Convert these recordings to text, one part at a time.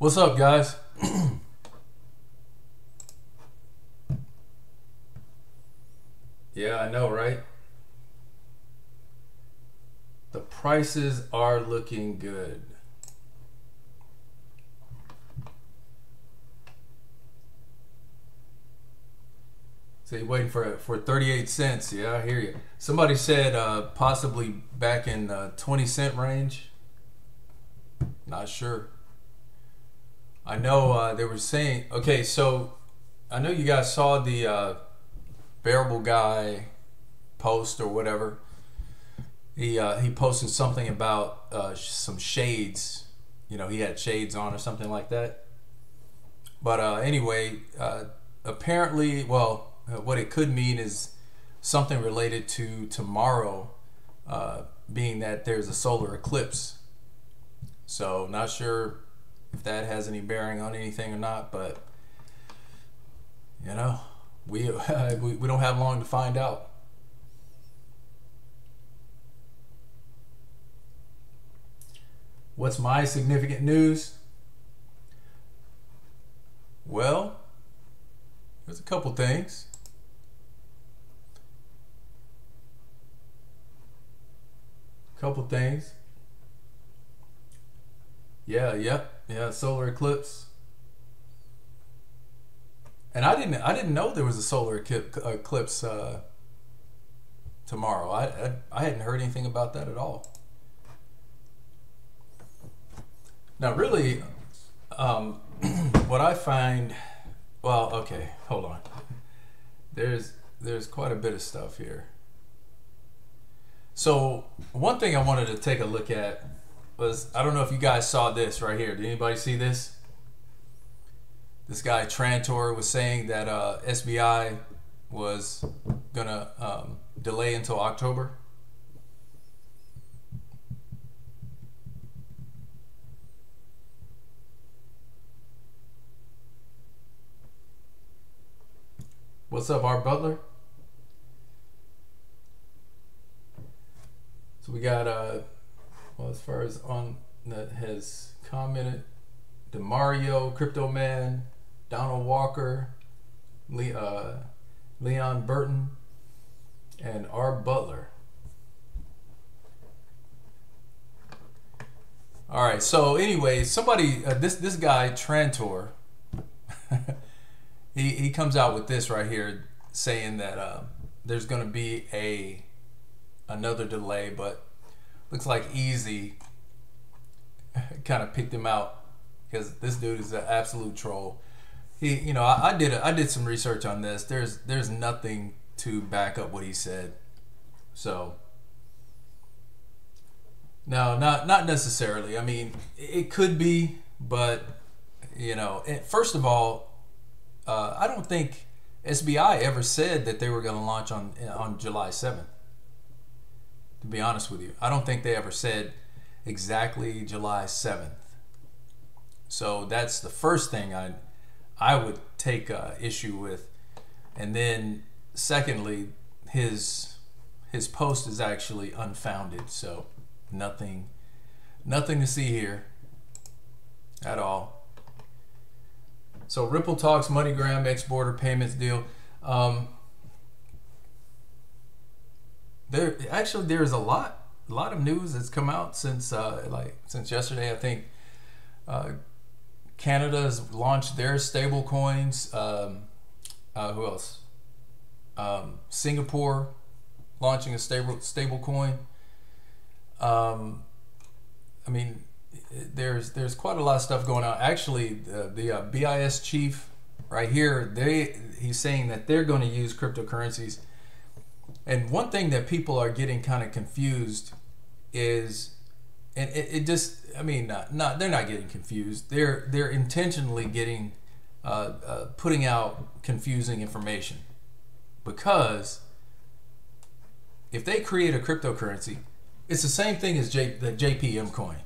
What's up, guys? Yeah, I know, right? The prices are looking good. So you're waiting for 38 cents. Yeah, I hear you. Somebody said possibly back in 20 cent range. Not sure. I know they were saying, okay, so I know you guys saw the bearable guy post or whatever. He posted something about some shades. You know, he had shades on or something like that. But anyway, apparently, well, what it could mean is something related to tomorrow, being that there's a solar eclipse. So not sure if that has any bearing on anything or not, but you know, we we don't have long to find out. What's my significant news? Well, there's a couple things. Yeah, solar eclipse. And I didn't know there was a solar eclipse tomorrow. I hadn't heard anything about that at all. Now, really, what I find, well, okay, hold on. There's quite a bit of stuff here. So one thing I wanted to take a look at was, I don't know if you guys saw this right here. Did anybody see this? This guy Trantor was saying that SBI was gonna delay until October. What's up, Art Butler? So we got well, as far as on that has commented, DeMario, Crypto Man, Donald Walker, Leon Burton, and Art Butler. All right. So anyway, somebody, this guy Trantor, he comes out with this right here, saying that there's going to be another delay, but looks like Easy kind of picked him out because this dude is an absolute troll. You know, I did some research on this. There's nothing to back up what he said. So no, not necessarily. I mean, it could be, but you know, first of all, I don't think SBI ever said that they were going to launch on July 7th. To be honest with you, I don't think they ever said exactly July 7th. So that's the first thing I would take issue with. And then secondly, his post is actually unfounded. So nothing to see here at all. So Ripple talks MoneyGram ex-border payments deal. There's a lot of news that's come out since yesterday. I think Canada has launched their stable coins. Who else? Singapore launching a stable coin. I mean, there's quite a lot of stuff going on. Actually, the BIS chief right here, he's saying that they're going to use cryptocurrencies. And one thing that people are getting kind of confused is, and it just, I mean, they're not getting confused. They're intentionally getting putting out confusing information, because if they create a cryptocurrency, it's the same thing as the JPM coin.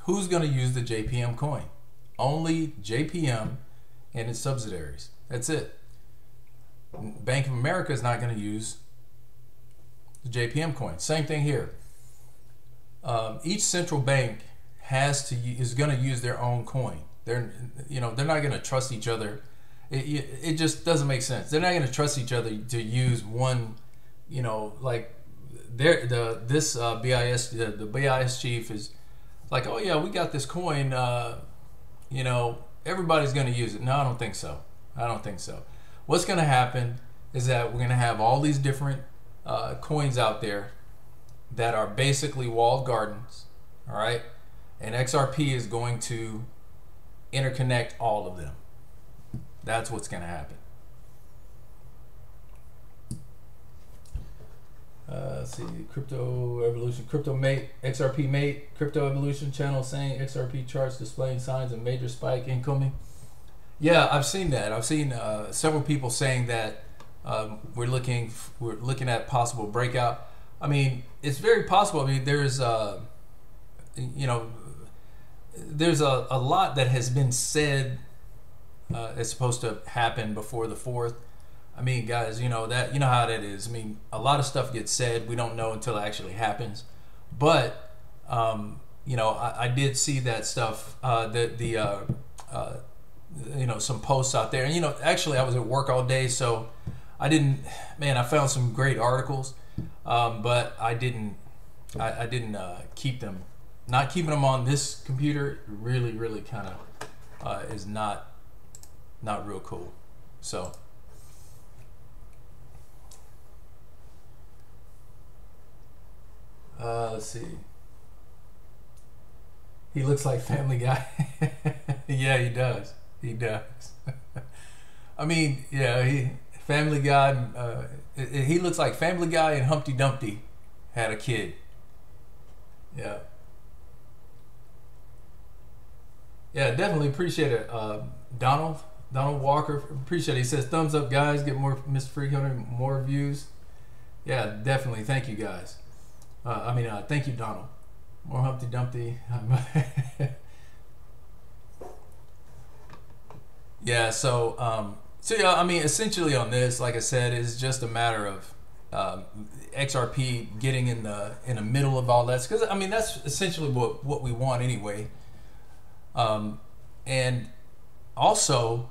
Who's going to use the JPM coin? Only JPM and its subsidiaries. That's it. Bank of America is not going to use the JPM coin. Same thing here. Each central bank is going to use their own coin. They're they're not going to trust each other. It just doesn't make sense. They're not going to trust each other to use one, like this the BIS chief is like, oh yeah, we got this coin, everybody's going to use it. No, I don't think so. I don't think so. What's going to happen is that we're going to have all these different coins out there that are basically walled gardens, all right? And XRP is going to interconnect all of them. That's what's going to happen. Let's see, Crypto Evolution, Crypto Mate, XRP Mate, Crypto Evolution channel saying XRP charts displaying signs of major spike incoming. Yeah, I've seen that. I've seen several people saying that we're looking at possible breakout. I mean, it's very possible. I mean, there's there's a lot that has been said is supposed to happen before the 4th. I mean, guys, you know how that is. I mean, a lot of stuff gets said. We don't know until it actually happens. But I did see that stuff. Some posts out there, and actually I was at work all day, so I didn't. Man, I found some great articles, but I didn't keep them. Not keeping them on this computer really kind of is not real cool. So let's see. He looks like Family Guy. Yeah, he does. He does. I mean, yeah, Family Guy. He looks like Family Guy and Humpty Dumpty had a kid. Yeah. Yeah, definitely appreciate it. Donald Walker, appreciate it. He says, thumbs up, guys. Get more Mr. Freecoiner, more views. Yeah, definitely. Thank you, guys. Thank you, Donald. More Humpty Dumpty. Yeah, so yeah, I mean, essentially on this, like I said, is just a matter of XRP getting in the middle of all that, because I mean that's essentially what we want anyway. And also,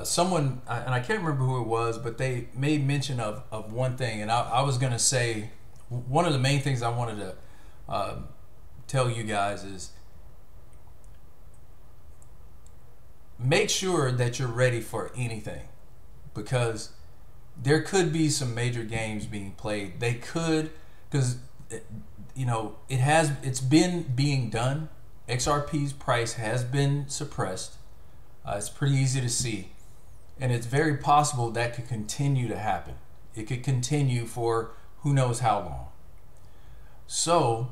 someone, and I can't remember who it was, but they made mention of one thing, and I was going to say, one of the main things I wanted to tell you guys is make sure that you're ready for anything, because there could be some major games being played. They could, because it's been being done. XRP's price has been suppressed. It's pretty easy to see, and it's very possible that could continue to happen. It could continue for who knows how long. So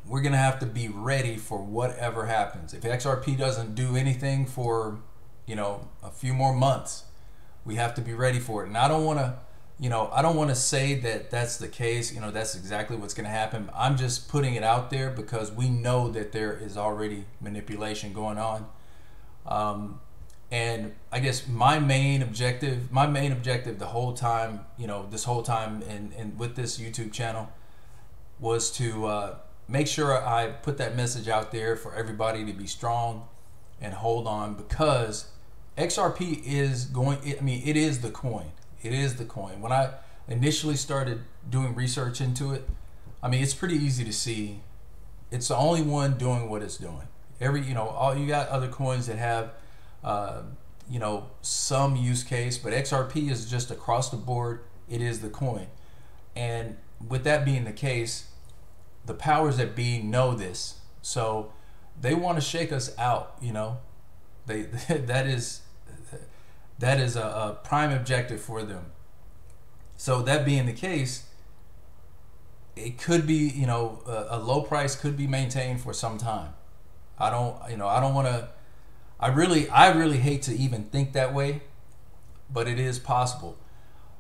we're gonna have to be ready for whatever happens. If XRP doesn't do anything for a few more months, we have to be ready for it. And I don't want to say that that's the case. That's exactly what's going to happen. I'm just putting it out there because we know that there is already manipulation going on. And I guess my main objective the whole time, this whole time and with this YouTube channel was to make sure I put that message out there for everybody to be strong and hold on, because XRP is it is the coin. It is the coin. When I initially started doing research into it, I mean, it's pretty easy to see. It's the only one doing what it's doing. You got other coins that have, some use case, but XRP is just across the board. It is the coin. And with that being the case, the powers that be know this. So they want to shake us out, that is a prime objective for them. So that being the case, it could be, a low price could be maintained for some time. I really hate to even think that way, but it is possible.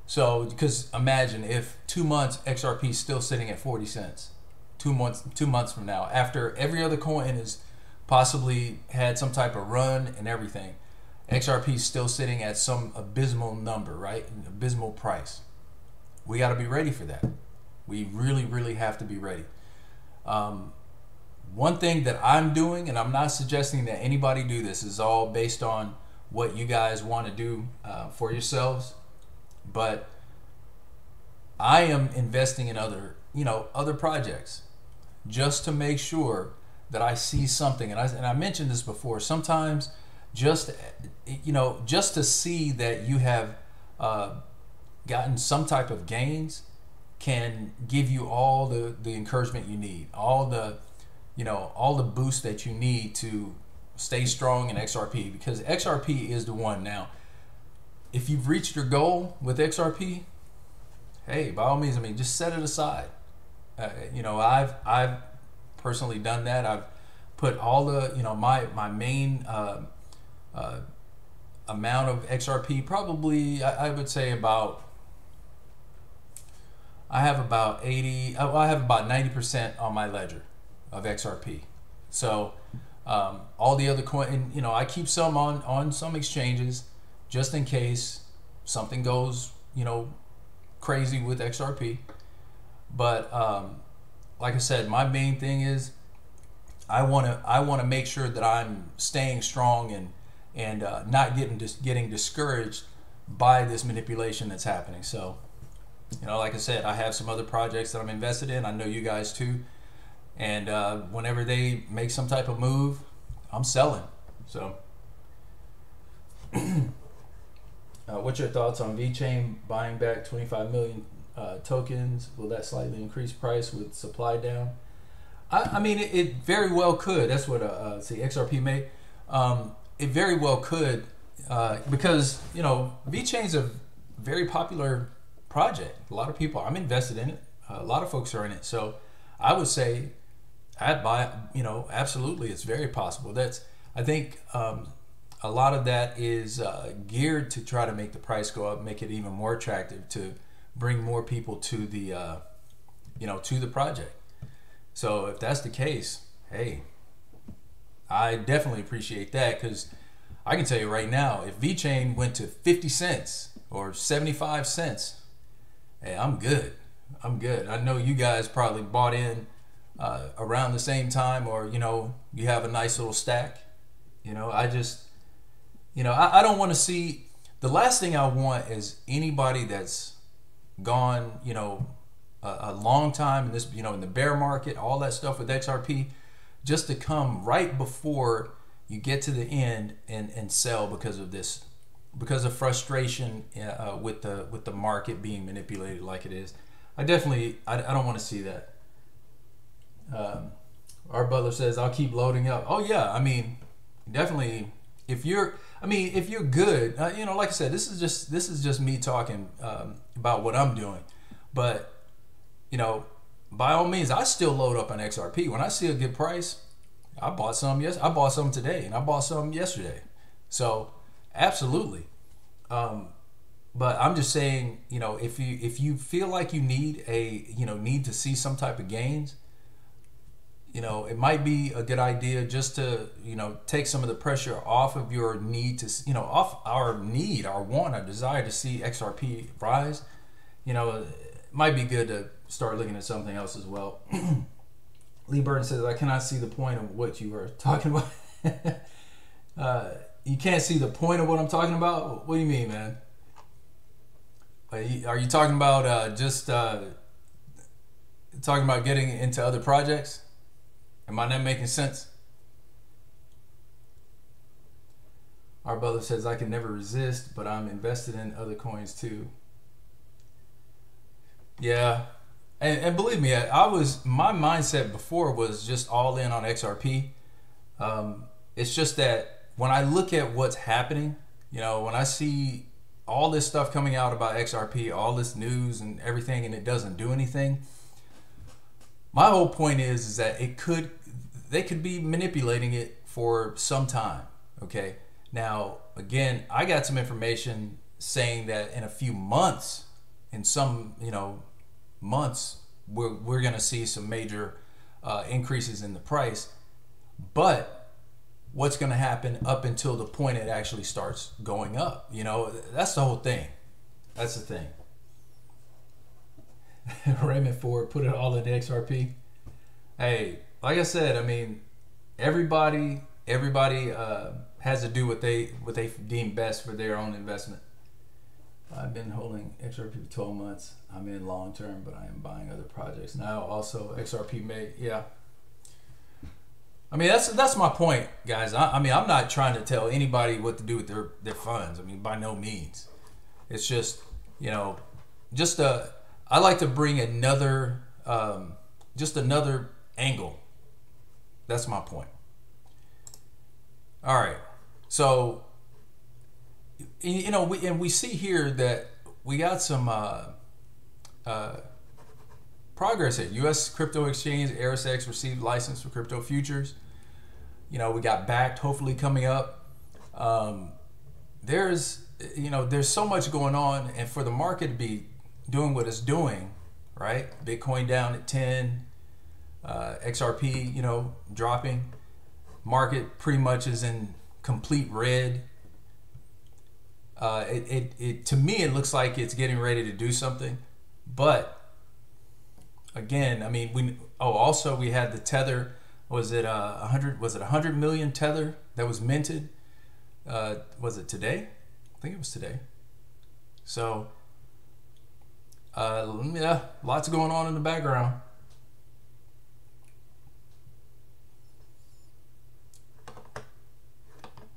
So, because imagine if 2 months XRP is still sitting at 40 cents, 2 months from now, after every other coin has possibly had some type of run and everything, XRP is still sitting at some abysmal number, right? An abysmal price. We got to be ready for that. We really have to be ready. one thing that I'm doing, and I'm not suggesting that anybody do this, is all based on what you guys want to do for yourselves, but I am investing in other projects just to make sure that I see something. And I mentioned this before. Sometimes just to see that you have gotten some type of gains can give you all the encouragement you need, all the boost that you need to stay strong in XRP, because XRP is the one. Now, if you've reached your goal with XRP, hey, by all means, I mean, just set it aside. I've personally done that. I've put all the, my main amount of XRP, probably, I would say about, I have about 90% on my ledger of XRP. So all the other coin, I keep some on some exchanges just in case something goes, crazy with XRP. But like I said, my main thing is I want to make sure that I'm staying strong and not getting discouraged by this manipulation that's happening. So, like I said, I have some other projects that I'm invested in. I know you guys too. And whenever they make some type of move, I'm selling. So, what's your thoughts on VeChain buying back 25 million tokens? Will that slightly increase price with supply down? I mean, it very well could. That's what XRP made. It very well could, because VeChain's a very popular project. A lot of people, I'm invested in it. A lot of folks are in it. So I would say I'd buy it. Absolutely, it's very possible. I think a lot of that is geared to try to make the price go up, make it even more attractive, to bring more people to the to the project. So if that's the case, hey, I definitely appreciate that, because I can tell you right now, if VeChain went to 50 cents or 75 cents, hey, I'm good. I'm good. I know you guys probably bought in around the same time, or you have a nice little stack. I just I don't want to see, the last thing I want is anybody that's gone a long time in this, in the bear market, all that stuff with XRP, just to come right before you get to the end and sell because of this, because of frustration with the market being manipulated like it is. I don't want to see that. Our butler says, I'll keep loading up. Oh yeah, I mean, definitely. If you're good, like I said, this is just me talking about what I'm doing. But by all means, I still load up on XRP when I see a good price. I bought some. Yes, I bought some today, and I bought some yesterday. So absolutely. But I'm just saying, if you feel like you need need to see some type of gains, it might be a good idea just to, take some of the pressure off of your need to, off our want, our desire to see XRP rise. It might be good to start looking at something else as well. Lee Burton says, I cannot see the point of what you are talking about. You can't see the point of what I'm talking about? What do you mean, man? Are you talking about talking about getting into other projects? Am I not making sense? Our brother says, I can never resist, but I'm invested in other coins too. Yeah. And believe me, my mindset before was just all in on XRP. It's just that when I look at what's happening, when I see all this stuff coming out about XRP, all this news and everything, and it doesn't do anything, my whole point is that they could be manipulating it for some time. Okay. Now, again, I got some information saying that in a few months, in some, months, we're going to see some major increases in the price. But what's going to happen up until the point it actually starts going up? That's the whole thing. That's the thing. Raymond Ford, put it all in XRP. Hey, like I said, I mean, everybody has to do what they deem best for their own investment. I've been holding XRP for 12 months. I'm in long term, but I am buying other projects now. Also, XRP may, yeah. I mean, that's my point, guys. I mean, I'm not trying to tell anybody what to do with their funds. I mean, by no means. It's just, you know, I like to bring another, just another angle. That's my point. All right, so you know, we see here that we got some progress here. U.S. crypto exchange ErisX received license for crypto futures. You know, we got backed, hopefully coming up. There's so much going on, and for the market to be doing what it's doing, right? Bitcoin down at 10, XRP, you know, dropping. Market pretty much is in complete red. To me, it looks like it's getting ready to do something, but again, I mean, also we had the tether. Was it 100? Was it 100 million tether that was minted? Was it today? I think it was today. So, yeah, lots going on in the background.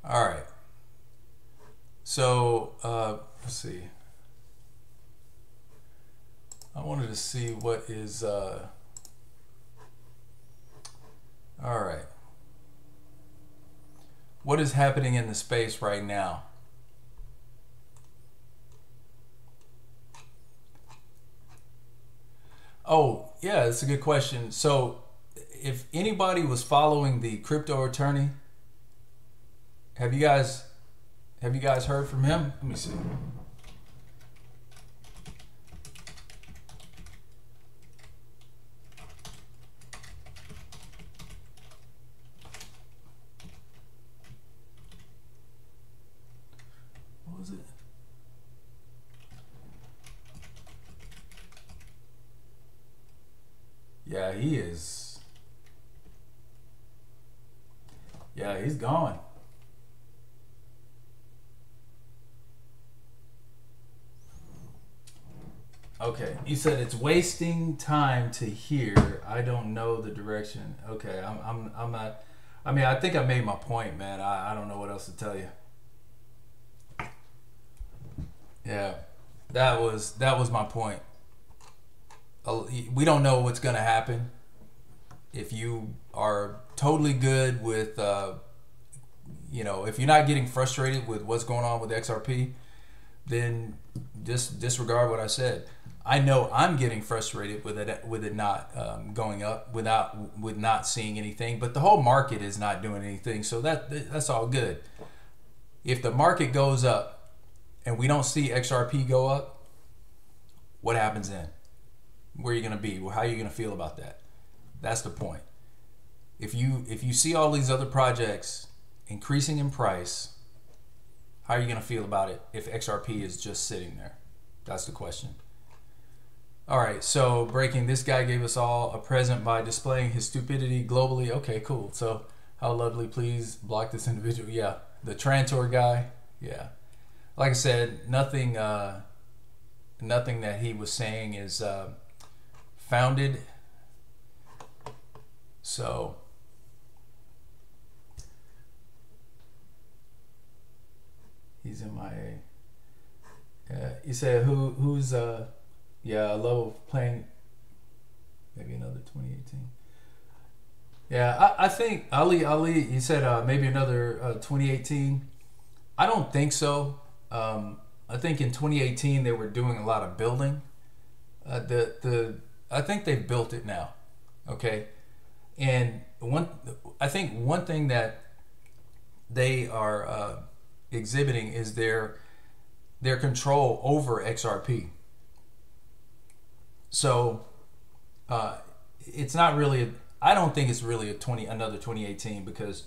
All right. So, let's see. I wanted to see what is, all right. What is happening in the space right now? Oh, yeah, that's a good question. So, if anybody was following the crypto attorney, have you guys heard from him? Let me see. What was it? Yeah, he is. Yeah, he's gone. Okay, you said it's wasting time to hear. I don't know the direction. Okay, I'm not. I mean, I think I made my point, man. I don't know what else to tell you. Yeah, that was my point. We don't know what's gonna happen. If you are totally good with, you know, if you're not getting frustrated with what's going on with XRP, then just disregard what I said. I know I'm getting frustrated with it not going up, with not seeing anything, but the whole market is not doing anything, so that's all good. If the market goes up and we don't see XRP go up, what happens then? Where are you going to be? How are you going to feel about that? That's the point. If you see all these other projects increasing in price, how are you going to feel about it if XRP is just sitting there? That's the question. All right, so breaking, this guy gave us all a present by displaying his stupidity globally. Okay, cool. So how lovely, please block this individual. Yeah, the Trantor guy. Yeah, like I said, nothing that he was saying is founded. So he's MIA. You said who's yeah, I love playing. Maybe another 2018. Yeah, I think Ali. He said maybe another 2018. I don't think so. I think in 2018 they were doing a lot of building. I think they've built it now. Okay, and I think one thing that they are exhibiting is their control over XRP. So it's not really. I don't think it's really another 2018 because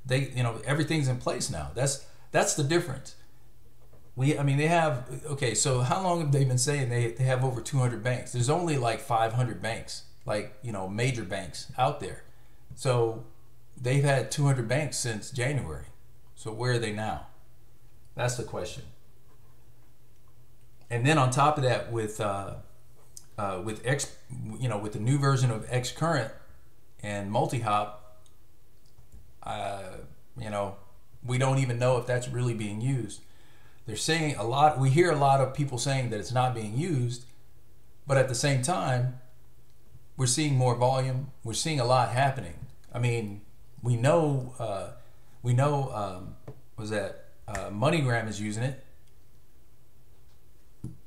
everything's in place now. That's the difference. I mean they have, okay, so how long have they been saying they have over 200 banks? There's only like 500 banks, like major banks out there. So they've had 200 banks since January. So where are they now? That's the question. And then on top of that, with with the new version of X Current and multi-hop, we don't even know if that's really being used. They're saying a lot. We hear a lot of people saying that it's not being used, but at the same time, we're seeing more volume. We're seeing a lot happening. I mean, we know MoneyGram is using it.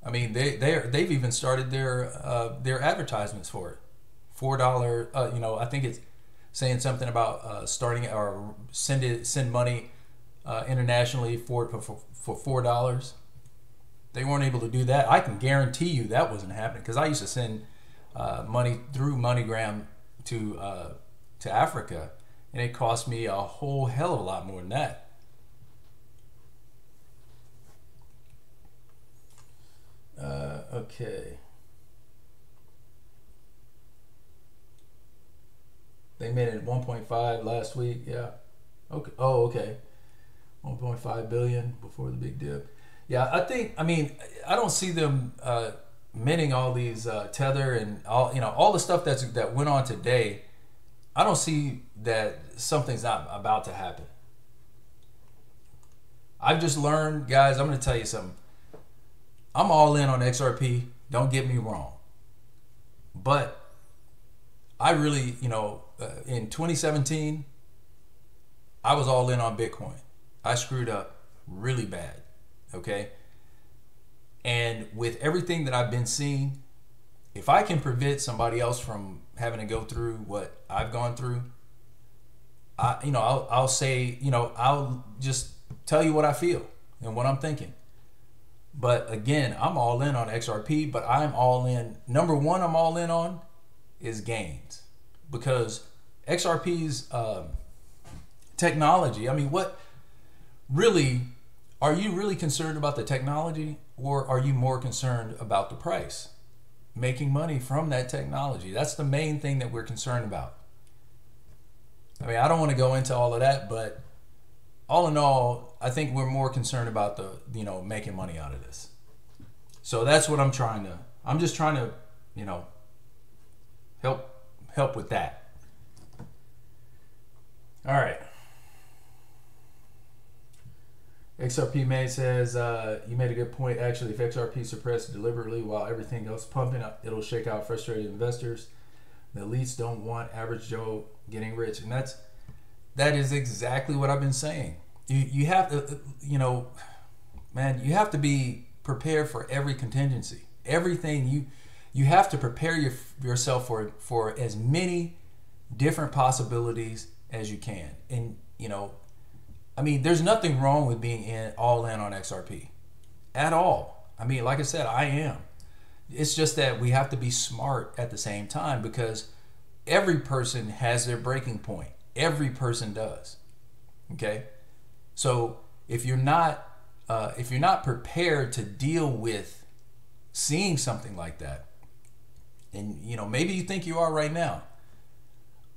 I mean, they've even started their advertisements for it. $4. I think it's saying something about starting or send money internationally for $4. They weren't able to do that. I can guarantee you that wasn't happening, because I used to send money through MoneyGram to Africa, and it cost me a whole hell of a lot more than that. Okay. They made it 1.5 last week. Yeah. Okay. Oh, okay. 1.5 billion before the big dip. Yeah, I don't see them minting all these Tether and all the stuff that went on today. I don't see that something's not about to happen. I've just learned, guys, I'm going to tell you something. I'm all in on XRP. Don't get me wrong. But I really, in 2017, I was all in on Bitcoin. I screwed up really bad. Okay. And with everything that I've been seeing, if I can prevent somebody else from having to go through what I've gone through, I'll say, I'll just tell you what I feel and what I'm thinking. But again, I'm all in on XRP, but I'm all in. Number one, I'm all in on is gains, because XRP's technology. I mean, what really are you really concerned about the technology, or are you more concerned about the price? Making money from that technology. That's the main thing that we're concerned about. I mean, I don't want to go into all of that, but all in all, I think we're more concerned about making money out of this. So that's what I'm just trying to, help with that. All right. XRP May says, you made a good point. Actually, if XRP suppressed deliberately while everything else pumping up, it'll shake out frustrated investors. The elites don't want average Joe getting rich. And that is exactly what I've been saying. You have to, man, you have to be prepared for every contingency. Everything you have to prepare yourself for as many different possibilities as you can. And, I mean, there's nothing wrong with being all in on XRP at all. I mean, like I said, I am. It's just that we have to be smart at the same time, because every person has their breaking point. Every person does. Okay? So if you're not prepared to deal with seeing something like that, and maybe you think you are right now,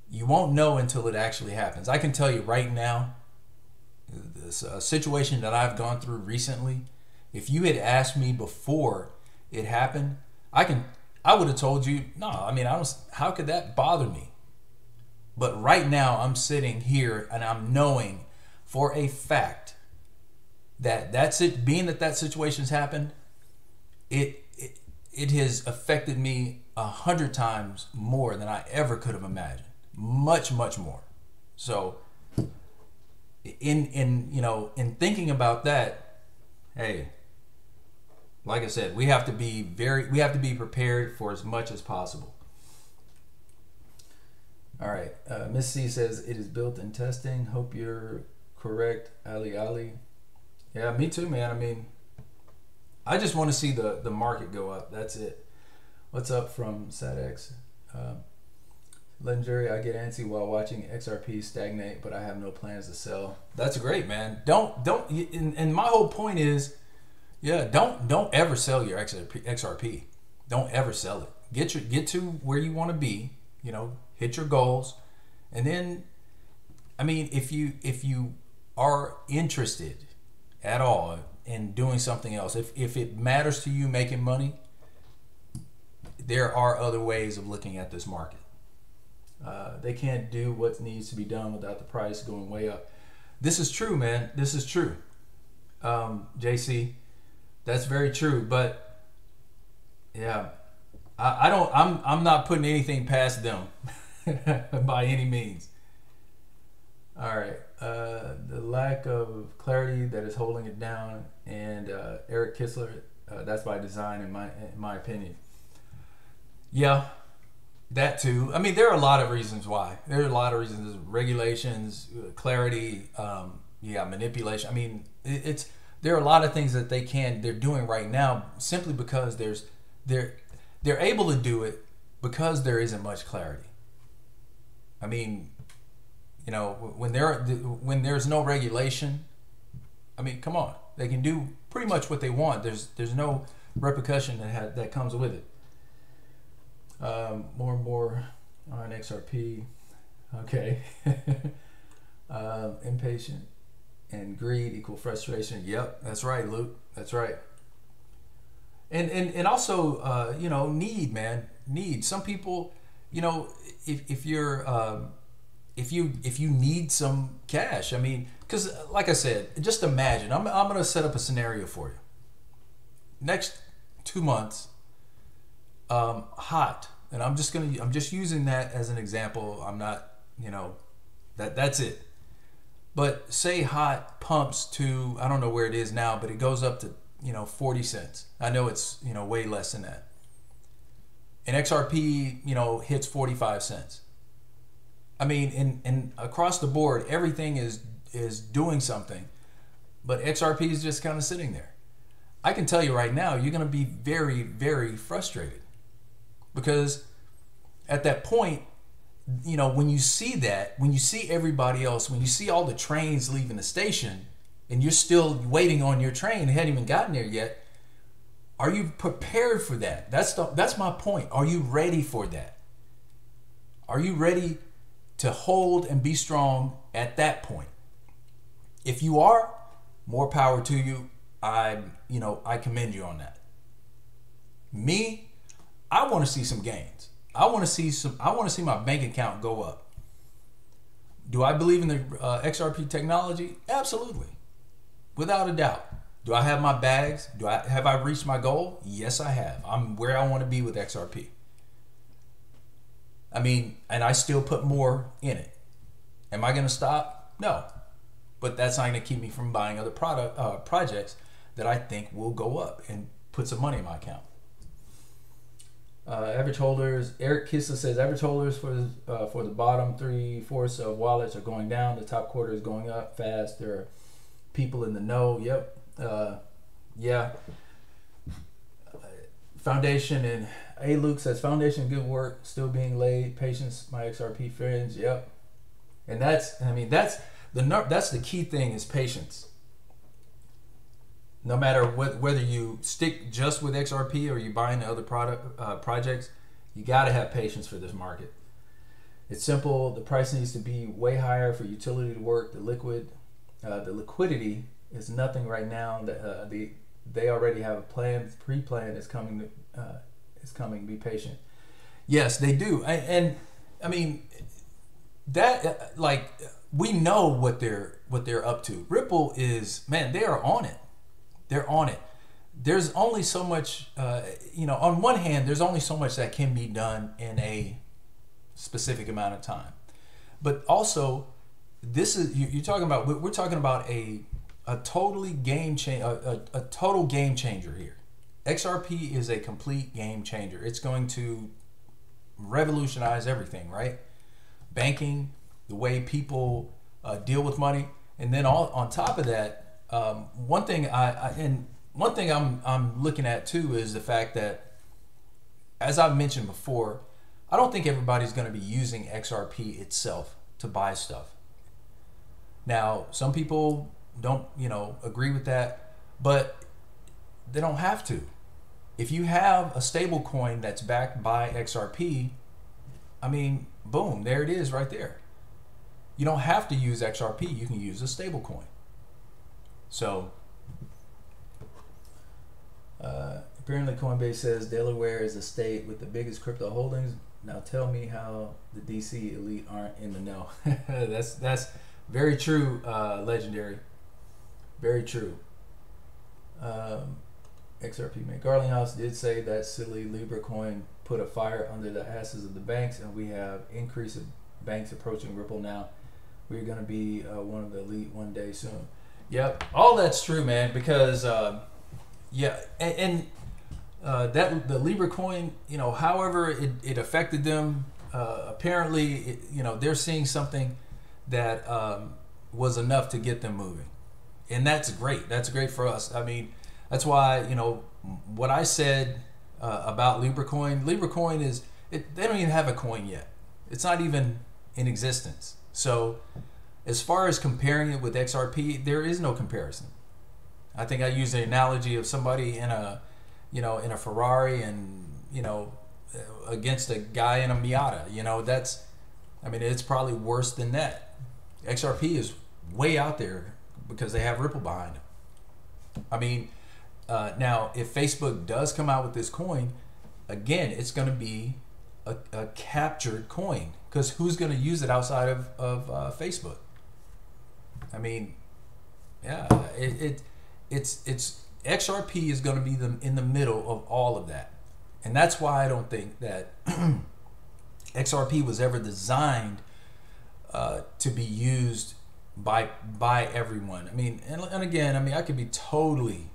you won't know until it actually happens. I can tell you right now, this situation that I've gone through recently, if you had asked me before it happened, I would have told you, no, I mean, how could that bother me? But right now I'm sitting here and I'm knowing for a fact that being that situation's happened, it has affected me 100 times more than I ever could have imagined. Much, much more. So in thinking about that, hey, like I said, we have to be prepared for as much as possible. All right, Miss C says it is built in testing. Hope you're correct, Ali. Yeah, me too, man. I mean, I just want to see the market go up. That's it. What's up from SatX? Legendary, I get antsy while watching XRP stagnate, but I have no plans to sell. That's great, man. Don't. And my whole point is, yeah, don't ever sell your XRP. Don't ever sell it. Get to where you want to be. Hit your goals, And then, I mean, if you are interested at all in doing something else, if it matters to you making money, there are other ways of looking at this market. They can't do what needs to be done without the price going way up. This is true, man. This is true, JC. That's very true. But yeah, I don't. I'm not putting anything past them by any means. All right. The lack of clarity that is holding it down, and Eric Kistler. That's by design, in my opinion. Yeah, that too. I mean, there are a lot of reasons why. There are a lot of reasons: regulations, clarity, manipulation. I mean, there are a lot of things that they're doing right now simply because they're able to do it because there isn't much clarity. I mean, when there's no regulation, I mean, come on, they can do pretty much what they want. There's no repercussion that comes with it. More and more on XRP. Okay. Impatient and greed equal frustration. Yep, that's right, Luke. That's right. And also, need, man. Need. Some people, if you need some cash, I mean, because like I said, just imagine. I'm gonna set up a scenario for you. Next 2 months, hot, and I'm just using that as an example. I'm not, that's it. But say hot pumps to, I don't know where it is now, but it goes up to 40 cents. I know it's way less than that. And XRP hits 45 cents. I mean, and across the board, everything is doing something, but XRP is just kind of sitting there. I can tell you right now, you're going to be very, very frustrated, because at that point, when you see everybody else, when you see all the trains leaving the station, and you're still waiting on your train, it hadn't even gotten there yet, are you prepared for that? That's my point. Are you ready for that? Are you ready to hold and be strong at that point? If you are, more power to you. I commend you on that. Me, I want to see some gains. I want to see my bank account go up. Do I believe in the XRP technology? Absolutely. Without a doubt. Do I have my bags? Have I reached my goal? Yes, I have. I'm where I want to be with XRP. I mean, and I still put more in it. Am I going to stop? No. But that's not going to keep me from buying other projects that I think will go up and put some money in my account. Average holders, Eric Kistler says, average holders for the bottom 3/4 of wallets are going down. The top quarter is going up fast. There are people in the know. Yep. Yeah. Foundation, and A. Luke says, foundation, good work, still being laid. Patience, my XRP friends. Yep. And that's the key thing, is patience. No matter whether you stick just with XRP or you buying the other projects, you got to have patience for this market. It's simple. The price needs to be way higher for utility to work. The liquidity is nothing right now. They already have a plan, pre-plan is coming. Is coming. Be patient. Yes, they do, and I mean that. We know what they're up to. Ripple is, man, they are on it. They're on it. There's only so much, on one hand, there's only so much that can be done in a specific amount of time. But also, we're talking about a totally a total game changer here. XRP is a complete game changer. It's going to revolutionize everything, right? Banking, the way people deal with money, and then on top of that, one thing I'm looking at too is the fact that, as I've mentioned before, I don't think everybody's going to be using XRP itself to buy stuff. Now, some people don't, agree with that, but they don't have to. If you have a stable coin that's backed by XRP, I mean, boom, there it is right there. you don't have to use XRP. You can use a stable coin. So apparently Coinbase says Delaware is a state with the biggest crypto holdings. Now tell me how the DC elite aren't in the know. That's very true, Legendary. Very true. XRP man. Garlinghouse did say that silly Libra coin put a fire under the asses of the banks, and we have increase of banks approaching Ripple now. We're going to be one of the elite one day soon. Yep, all that's true, man, because yeah, and that the Libra coin, you know, however it affected them, apparently, you know, they're seeing something that was enough to get them moving. And that's great. That's great for us. I mean, that's why, you know, what I said about Libra coin is, they don't even have a coin yet. It's not even in existence. So as far as comparing it with XRP, there is no comparison. I think I use the analogy of somebody in a, you know, in a Ferrari and, you know, against a guy in a Miata. You know, that's, I mean, it's probably worse than that. XRP is way out there because they have Ripple behind them. I mean, now if Facebook does come out with this coin, again, it's going to be a captured coin, because who's going to use it outside of Facebook? I mean, yeah, it's XRP is going to be in the middle of all of that, and that's why I don't think that XRP was ever designed to be used by everyone. I mean, and again, I mean, I could be totally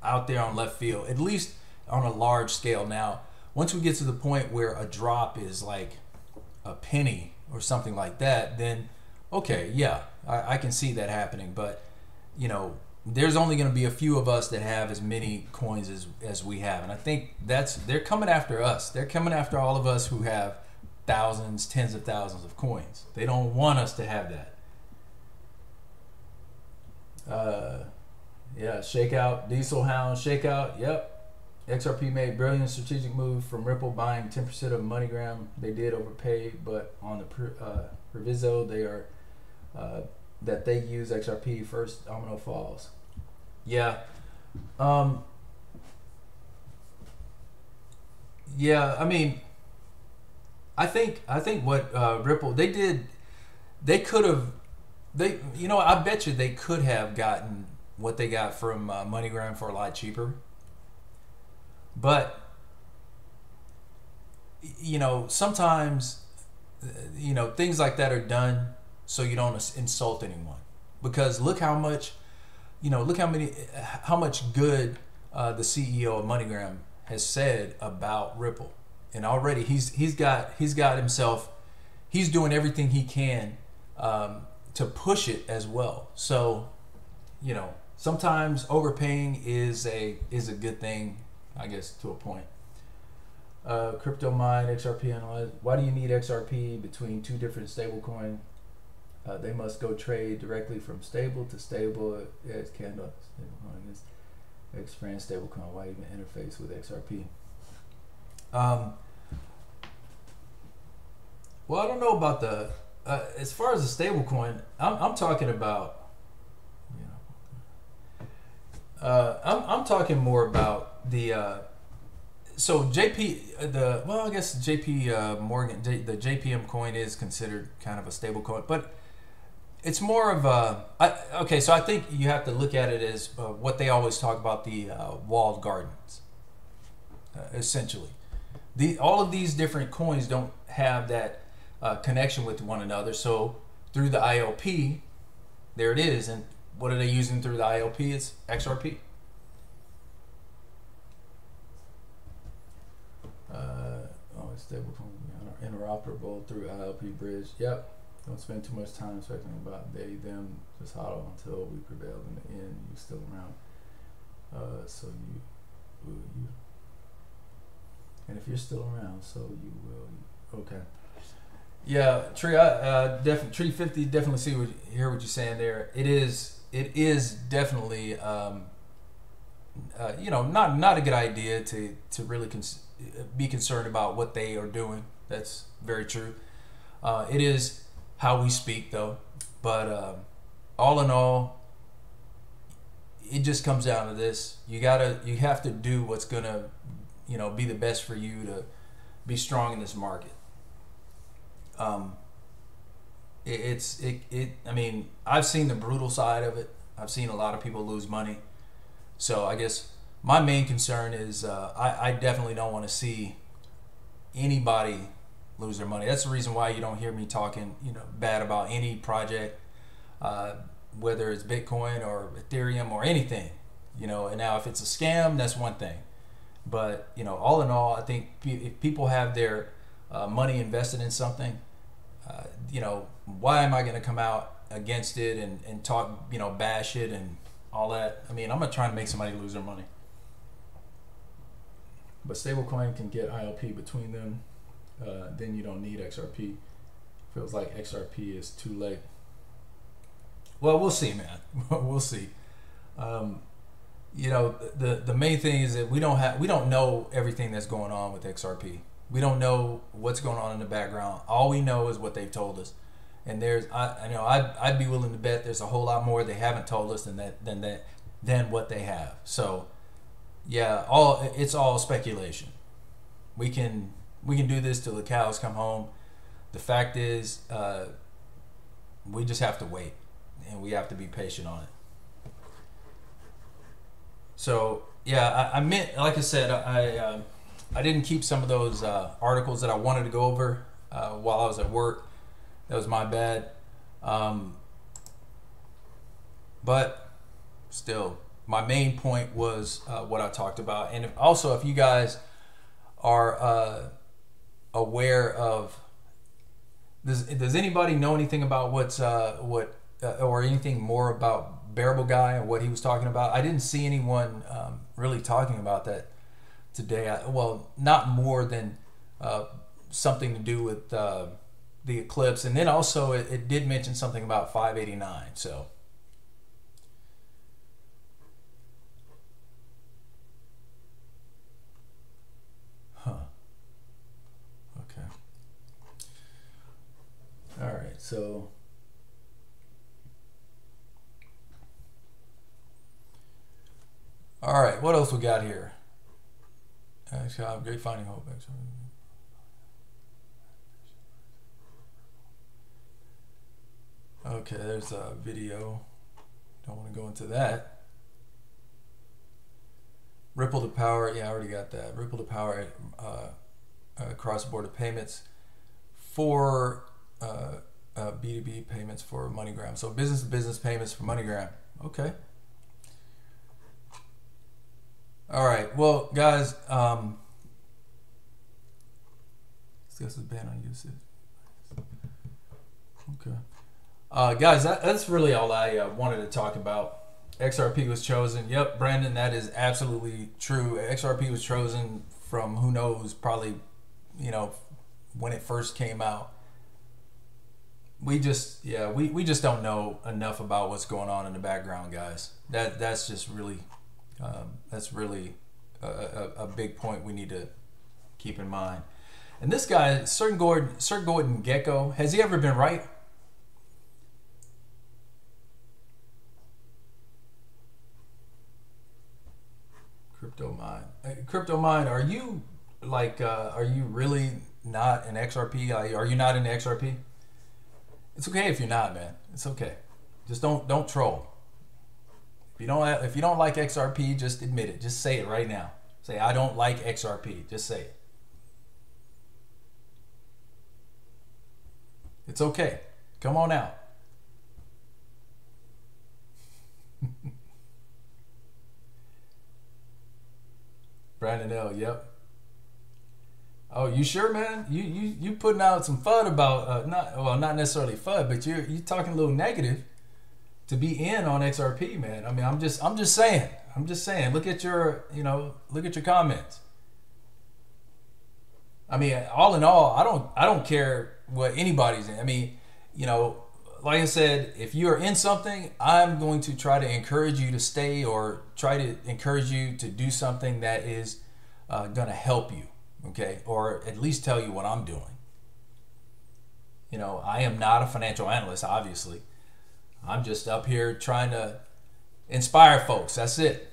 out there on left field, at least on a large scale. Now, once we get to the point where a drop is like a penny or something like that, then okay, yeah, I can see that happening. But, you know, there's only going to be a few of us that have as many coins as we have. And I think they're coming after us. They're coming after all of us who have thousands, tens of thousands of coins. They don't want us to have that. Yeah, shakeout, diesel hound, shakeout, yep. XRP made brilliant strategic move from Ripple buying 10% of MoneyGram. They did overpay, but on the proviso they are that they use XRP first domino falls. Yeah. Yeah, I mean, I think what Ripple they could have, you know, I bet you they could have gotten what they got from MoneyGram for a lot cheaper. But, you know, sometimes, you know, things like that are done so you don't insult anyone. Because look how much, you know, look how much good the CEO of MoneyGram has said about Ripple. And already he's got himself, he's doing everything he can to push it as well. So, you know, sometimes overpaying is a good thing, I guess, to a point. Crypto mine, XRP analyze. Why do you need XRP between two different stablecoin? They must go trade directly from stable to stable. As candle stablecoin is expand stablecoin. Why even interface with XRP? Well, I don't know about the as far as the stablecoin. I'm talking about. I'm talking more about the so I guess JP Morgan, the JPM coin is considered kind of a stable coin, but it's more of a okay. So I think you have to look at it as what they always talk about, the walled gardens. Essentially, all of these different coins don't have that connection with one another. So through the ILP, there it is, and what are they using through the ILP? It's XRP. It's stable, interoperable through ILP bridge. Yep. Don't spend too much time talking about they, them, just hodl until we prevail in the end. You still around. So you, and if you're still around, so you will. Okay. Yeah, Tree. Tree 50. Definitely hear what you're saying there. It is definitely you know, not a good idea to really be concerned about what they are doing. That's very true. It is how we speak though. But all in all, it just comes down to this: you have to do what's gonna, be the best for you to be strong in this market. I mean, I've seen the brutal side of it. I've seen a lot of people lose money. So I guess my main concern is I definitely don't want to see anybody lose their money. That's the reason why you don't hear me talking, bad about any project, whether it's Bitcoin or Ethereum or anything, And now if it's a scam, that's one thing. But all in all, I think if people have their money invested in something, why am I going to come out against it and talk, bash it and all that? I mean, I'm not trying to make somebody lose their money. But stablecoin can get ILP between them. Then you don't need XRP. Feels like XRP is too late. Well, we'll see, man. We'll see. The main thing is that we don't know everything that's going on with XRP. We don't know what's going on in the background. All we know is what they've told us. And I'd be willing to bet there's a whole lot more they haven't told us than what they have. So yeah, it's all speculation. We can do this till the cows come home. The fact is, we just have to wait, and we have to be patient on it. So yeah, I meant, like I said, I didn't keep some of those articles that I wanted to go over while I was at work. That was my bad. But still, my main point was what I talked about. And if you guys are aware of, does anybody know anything about or anything more about Bearable Guy and what he was talking about? I didn't see anyone really talking about that today. Well, not more than something to do with the eclipse, and then also it did mention something about 589. So okay, all right. So all right, what else we got here? Actually, great finding hope. Actually. Okay, there's a video. Don't want to go into that. Ripple to power. Yeah, I already got that. Ripple to power cross-border payments for B2B payments for MoneyGram. So business-to-business payments for MoneyGram. Okay. All right. Well, guys, this is ban on usage. Okay. Guys, that's really all I wanted to talk about. XRP was chosen. Yep, Brandon, that is absolutely true. XRP was chosen from who knows, probably, when it first came out. We just don't know enough about what's going on in the background, guys. That's just really that's really a big point we need to keep in mind. And this guy, Sir Gordon Gecko, has he ever been right? Crypto Mine, are you really not an XRP? Are you not in the XRP? It's okay if you're not, man. It's okay. Just don't troll. If you don't like XRP, just admit it. Just say it right now. Say, I don't like XRP. Just say it. It's okay. Come on out. Brandon L. Yep. Oh, you sure, man? You putting out some FUD about not necessarily FUD, but you talking a little negative to be in on XRP, man. I mean, I'm just saying. Look at your comments. I mean, all in all, I don't care what anybody's in. I mean, like I said, if you are in something, I'm going to try to encourage you to stay, or try to encourage you to do something that is going to help you, okay? Or at least tell you what I'm doing. You know, I am not a financial analyst, obviously. I'm just up here trying to inspire folks. That's it.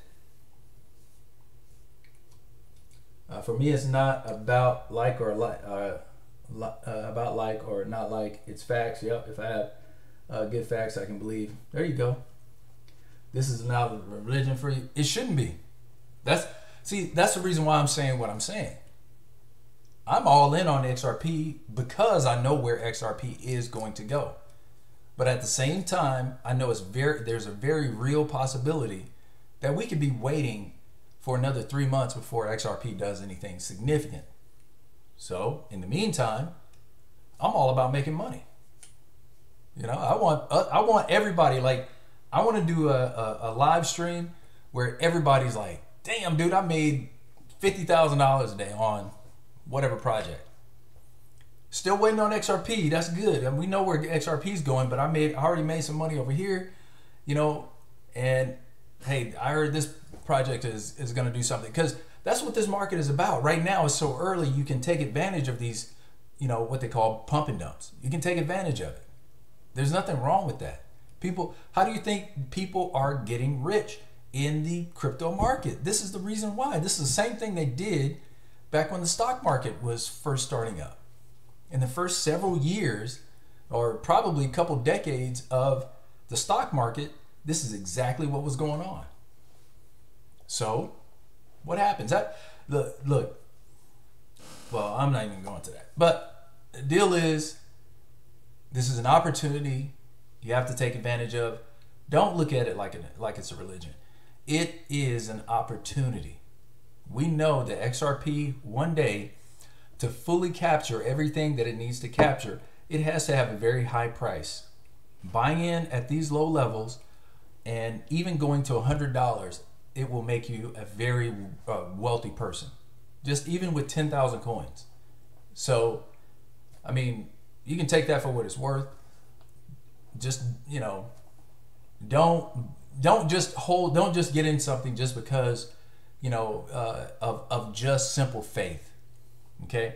For me, it's not about like or about like or not like. It's facts. Yep. If I have good facts, I can believe. There you go. This is not a religion for you. It shouldn't be. That's the reason why I'm saying what I'm saying. I'm all in on XRP because I know where XRP is going to go. But at the same time, I know there's a very real possibility that we could be waiting for another 3 months before XRP does anything significant. So in the meantime, I'm all about making money. You know, I want everybody, like, I want to do a live stream where everybody's like, damn, dude, I made $50,000 a day on whatever project. Still waiting on XRP. That's good. And we know where XRP is going, but I already made some money over here, you know, and hey, I heard this project is going to do something, because that's what this market is about. Right now, it's so early, you can take advantage of these, you know, what they call pump and dumps. You can take advantage of it. There's nothing wrong with that. People, how do you think people are getting rich in the crypto market? This is the reason why. This is the same thing they did back when the stock market was first starting up. In the first several years, or probably a couple decades of the stock market, this is exactly what was going on. So, what happens? Look, well, I'm not even going to that. But the deal is, this is an opportunity you have to take advantage of. Don't look at it like it's a religion. It is an opportunity. We know that XRP, one day, to fully capture everything that it needs to capture, it has to have a very high price. Buying in at these low levels, and even going to $100, it will make you a very wealthy person. Just even with 10,000 coins. So, I mean, you can take that for what it's worth. Just, you know, don't just get in something just because, you know, of just simple faith. Okay.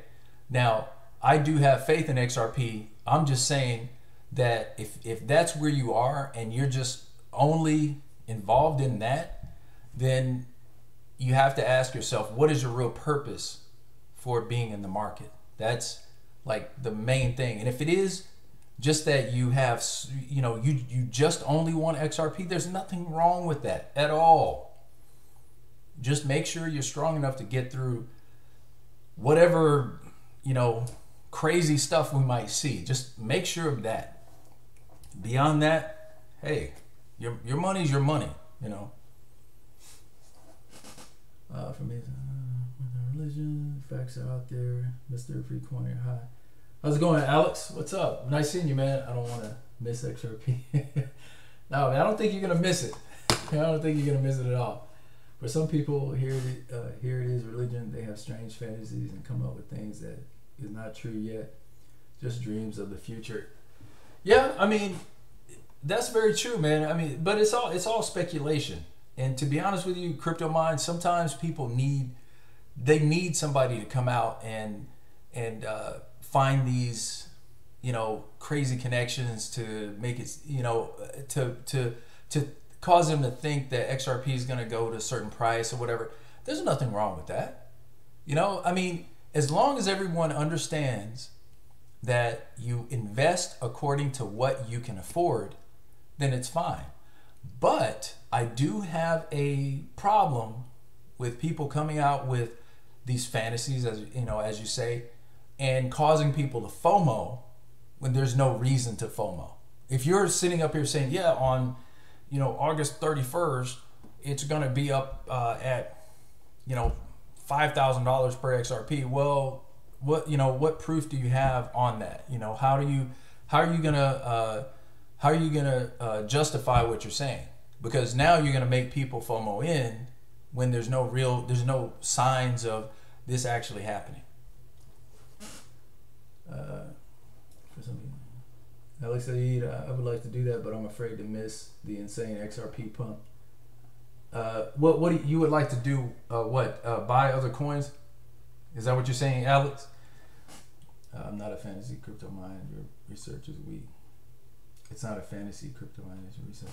Now, I do have faith in XRP. I'm just saying that if that's where you are and you're just only involved in that, then you have to ask yourself, what is your real purpose for being in the market? That's like the main thing. And if it is just that you have, you know, you just only want XRP, there's nothing wrong with that at all. Just make sure you're strong enough to get through whatever, you know, crazy stuff we might see. Just make sure of that. Beyond that, hey, your money's your money, you know. For me, religion, facts are out there. Mr. Freecoiner, hi. How's it going, Alex? What's up? Nice seeing you, man. I don't want to miss XRP. No, man, I don't think you're going to miss it. I don't think you're going to miss it at all. For some people, here it is, religion. They have strange fantasies and come up with things that is not true yet. Just dreams of the future. Yeah, I mean, that's very true, man. I mean, but it's all speculation. And to be honest with you, crypto minds, sometimes people need somebody to come out and find these, you know, crazy connections to make it, you know, to cause them to think that XRP is going to go to a certain price or whatever. There's nothing wrong with that. You know, I mean, as long as everyone understands that you invest according to what you can afford, then it's fine. But I do have a problem with people coming out with these fantasies, as you know, as you say, and causing people to FOMO when there's no reason to FOMO. If you're sitting up here saying, yeah, on, you know, August 31st, it's going to be up at, you know, $5,000 per XRP. Well, what proof do you have on that? You know, how are you gonna justify what you're saying? Because now you're gonna make people FOMO in when there's no signs of this actually happening. For some people, Alex Said, I would like to do that, but I'm afraid to miss the insane XRP pump. What you would like to do? Buy other coins? Is that what you're saying, Alex? I'm not a fantasy crypto mind. Your research is weak. It's not a fantasy crypto mind. It's your research.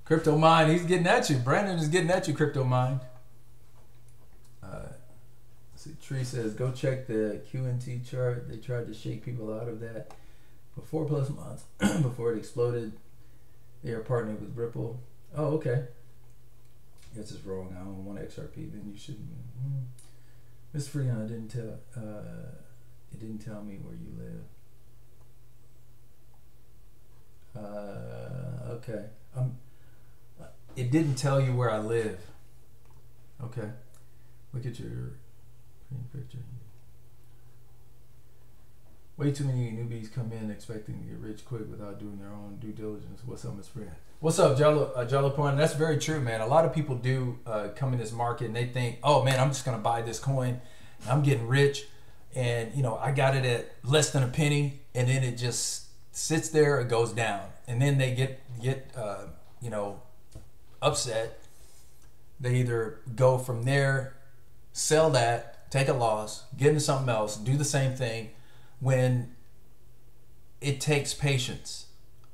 Crypto mind. He's getting at you. Brandon is getting at you. Crypto mind. See, Tree says go check the QNT chart. They tried to shake people out of that for 4+ months before it exploded. They are partnering with Ripple. Oh, okay. This is wrong. I don't want XRP. Then you shouldn't. Miss Freecoiner didn't tell. It didn't tell me where you live. Okay. It didn't tell you where I live. Okay. Look at your picture. Way too many newbies come in expecting to get rich quick without doing their own due diligence. What's up, Miss Freecoiner? What's up, Jello Point? That's very true, man. A lot of people do come in this market and they think, oh man, I'm just gonna buy this coin, and I'm getting rich, and you know I got it at less than a penny, and then it just sits there, it goes down, and then they get you know, upset. They either go from there, sell that, take a loss, get into something else, do the same thing, when it takes patience.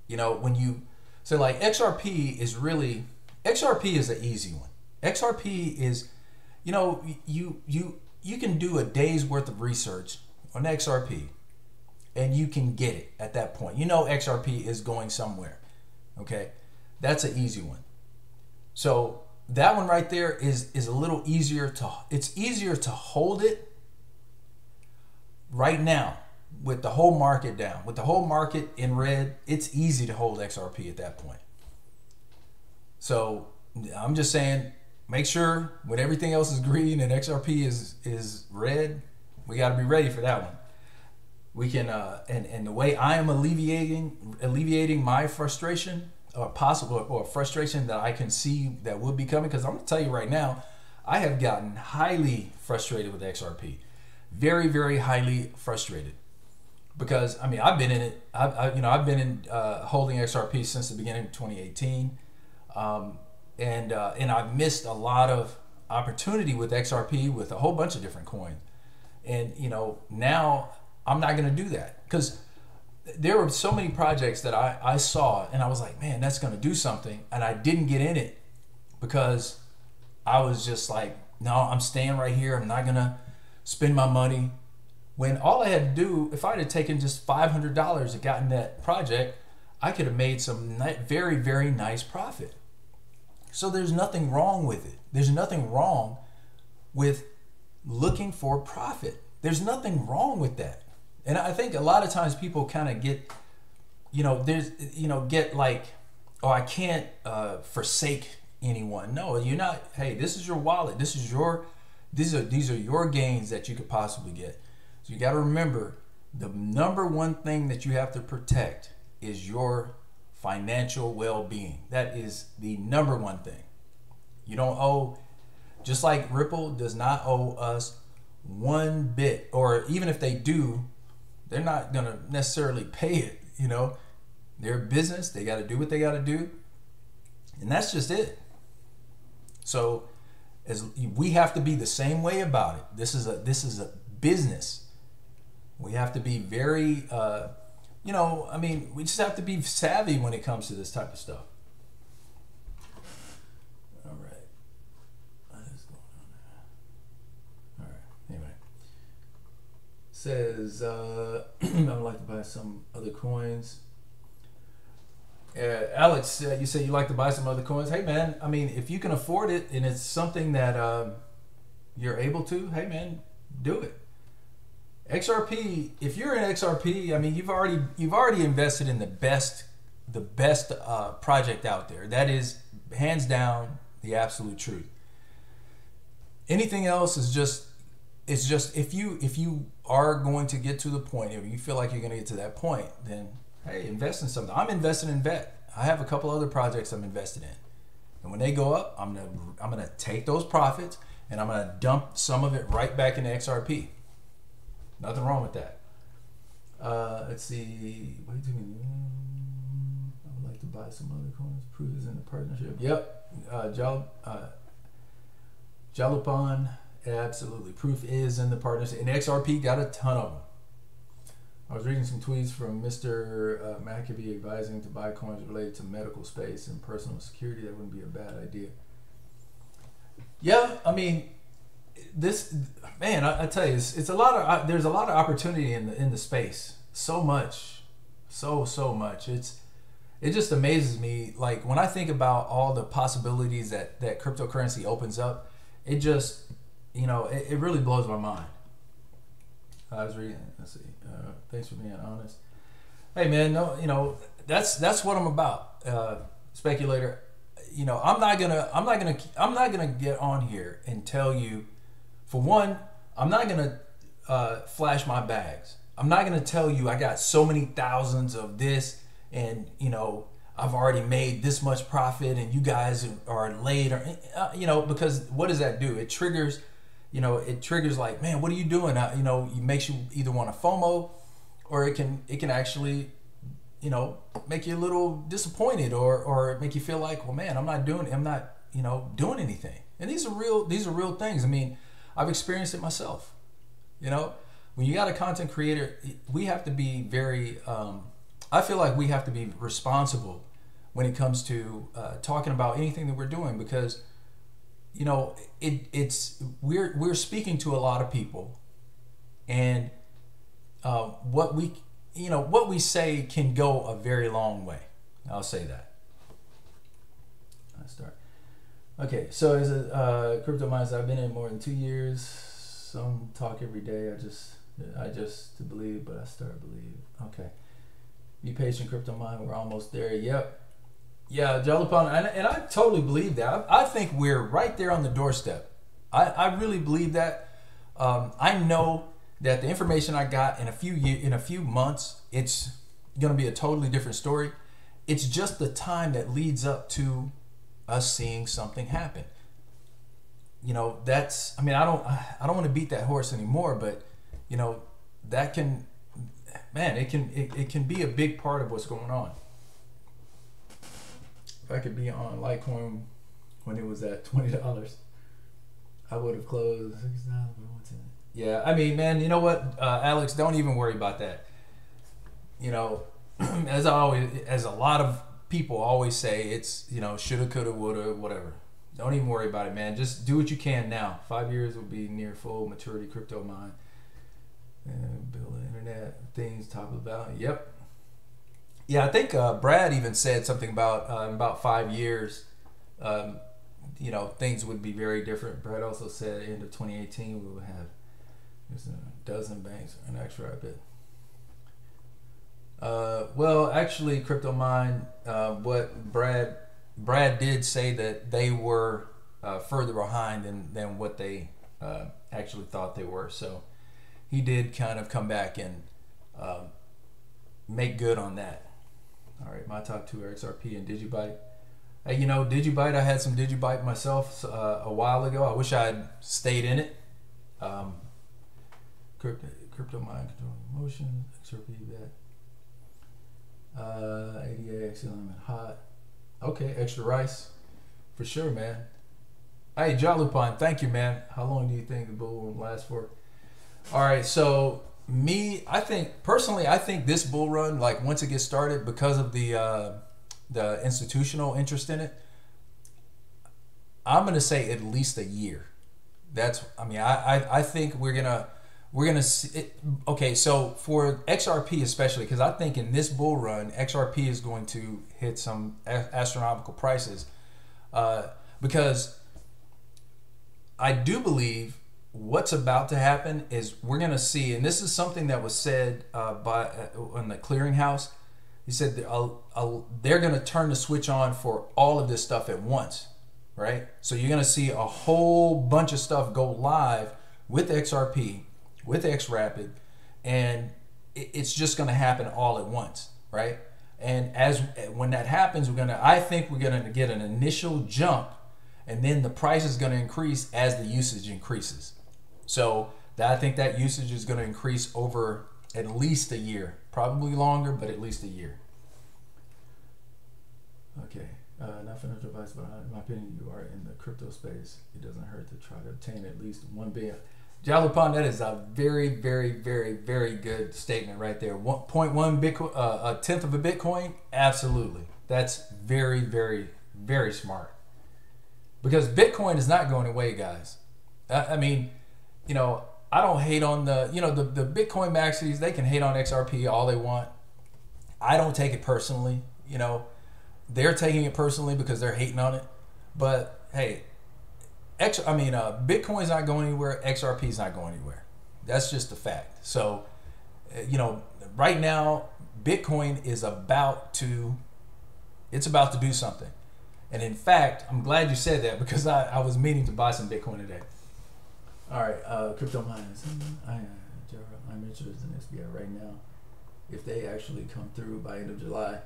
You know, when you, so like XRP is an easy one. XRP is, you know, you can do a day's worth of research on XRP and you can get it at that point. You know XRP is going somewhere. Okay? That's an easy one. So that one right there is a little easier it's easier to hold it right now with the whole market down, with the whole market in red. It's easy to hold XRP at that point. So I'm just saying, make sure when everything else is green and XRP is red, we got to be ready for that one. We can and the way I am alleviating my frustration, or frustration that I can see that would be coming, because I'm gonna tell you right now, I have gotten highly frustrated with XRP, very, very highly frustrated, because I mean I've been in it. I've been in holding XRP since the beginning of 2018, and I've missed a lot of opportunity with XRP with a whole bunch of different coins, and you know now I'm not gonna do that, because there were so many projects that I saw and I was like, man, that's gonna do something, and I didn't get in it because I was just like, no, I'm staying right here. I'm not gonna spend my money. When all I had to do, if I had taken just $500 and gotten that project, I could have made some very, very nice profit. So there's nothing wrong with it. There's nothing wrong with looking for profit. There's nothing wrong with that. And I think a lot of times people kind of get, get like, oh, I can't forsake anyone. No, you're not. Hey, this is your wallet. These are your gains that you could possibly get. So you got to remember, the number one thing that you have to protect is your financial well-being. That is the number one thing. You don't owe, just like Ripple does not owe us one bit, or even if they do, they're not going to necessarily pay it. You know, they're a business. They got to do what they got to do. And that's just it. So as we have to be the same way about it. This is a business. We have to be very, we just have to be savvy when it comes to this type of stuff. All right. What is going on there? All right. Anyway. Says, I would like to buy some other coins. Alex, you say you like to buy some other coins. Hey, man, I mean, if you can afford it and it's something that you're able to, hey, man, do it. XRP, if you're in XRP, I mean, you've already invested in the best project out there. That is hands down the absolute truth. Anything else is just, it's just, if you are going to get to the point, if you feel like you're going to get to that point, then hey, invest in something. I'm invested in VET. I have a couple other projects I'm invested in, and when they go up, I'm gonna take those profits and I'm gonna dump some of it right back into XRP. Nothing wrong with that. Let's see. Wait a minute. I would like to buy some other coins. Proof is in the partnership. Yep. Jalupon Absolutely. Proof is in the partnership. And XRP got a ton of them. I was reading some tweets from Mr. Maccabee advising to buy coins related to medical space and personal security. That wouldn't be a bad idea. Yeah, I mean, this, man, I tell you, it's a lot of, there's a lot of opportunity in the space. So much, so much. It just amazes me. Like when I think about all the possibilities that cryptocurrency opens up, it just, you know, it really blows my mind. I was reading. Let's see. Thanks for being honest. Hey man, no, you know, that's what I'm about, speculator. You know, I'm not gonna get on here and tell you. For one, I'm not gonna flash my bags. I'm not gonna tell you I got so many thousands of this, and you know, I've already made this much profit, and you guys are late, or you know, because what does that do? It triggers. You know, it triggers like, man, what are you doing? You know, it makes you either want to FOMO, or it can actually, you know, make you a little disappointed, or make you feel like, well, man, I'm not, you know, doing anything. And these are real things. I mean, I've experienced it myself. You know, when you got a content creator, we have to be very, I feel like we have to be responsible when it comes to talking about anything that we're doing, because you know, we're speaking to a lot of people, and what we say can go a very long way. I'll say that. Let's start. Okay, so as a crypto miner, I've been in more than 2 years. Some talk every day. I just to believe, but I start to believe. Okay, be patient, crypto miner. We're almost there. Yep. Yeah, Jalapon, and I totally believe that. I think we're right there on the doorstep. I really believe that. I know that the information I got in a few months, it's going to be a totally different story. It's just the time that leads up to us seeing something happen. You know, that's. I mean, I don't want to beat that horse anymore, but you know, that can, man, it can be a big part of what's going on. If I could be on Litecoin when it was at $20, I would have closed $6. Yeah, I mean, man, you know what, Alex? Don't even worry about that. You know, as a lot of people always say, it's, you know, shoulda, coulda, woulda, whatever. Don't even worry about it, man. Just do what you can now. 5 years will be near full maturity crypto mine. And build the internet things, top of the value. Yep. Yeah, I think Brad even said something about in about 5 years, you know, things would be very different. Brad also said at the end of 2018 we would have a dozen banks and extra rapid. Well, actually, Crypto Mine, what Brad did say that they were further behind than what they actually thought they were. So he did kind of come back and make good on that. All right, my top two are XRP and Digibyte. Hey, you know, Digibyte, I had some Digibyte myself a while ago. I wish I had stayed in it. Crypto Mine Control Motion, XRP that. ADA, XLM and hot. Okay, extra rice. For sure, man. Hey, Jalupon, thank you, man. How long do you think the bull will last for? All right, so I think this bull run, like once it gets started, because of the institutional interest in it, I'm gonna say at least a year. I think we're gonna see it. Okay, so for XRP especially, because I think in this bull run, XRP is going to hit some astronomical prices, because I do believe what's about to happen is we're going to see, and this is something that was said in the clearinghouse. He said they're going to turn the switch on for all of this stuff at once, right? So you're going to see a whole bunch of stuff go live with XRP, with XRapid, and it's just going to happen all at once, right? And when that happens, I think we're going to get an initial jump, and then the price is going to increase as the usage increases. So I think that usage is going to increase over at least a year, probably longer, but at least a year. Okay. Not financial advice, but in my opinion, you are in the crypto space. It doesn't hurt to try to obtain at least 1 billion. Jalapon, that is a very, very, very, very good statement right there. 1.1 Bitcoin, a tenth of a Bitcoin, absolutely. That's very, very, very smart. Because Bitcoin is not going away, guys. I mean, you know, I don't hate on the, you know, the Bitcoin maxis. They can hate on XRP all they want. I don't take it personally. You know, they're taking it personally because they're hating on it. But hey, Bitcoin's not going anywhere. XRP's not going anywhere. That's just a fact. So, you know, right now, Bitcoin is about to do something. And in fact, I'm glad you said that because I was meaning to buy some Bitcoin today. All right, crypto miners. I'm interested in SBI right now. If they actually come through by end of July.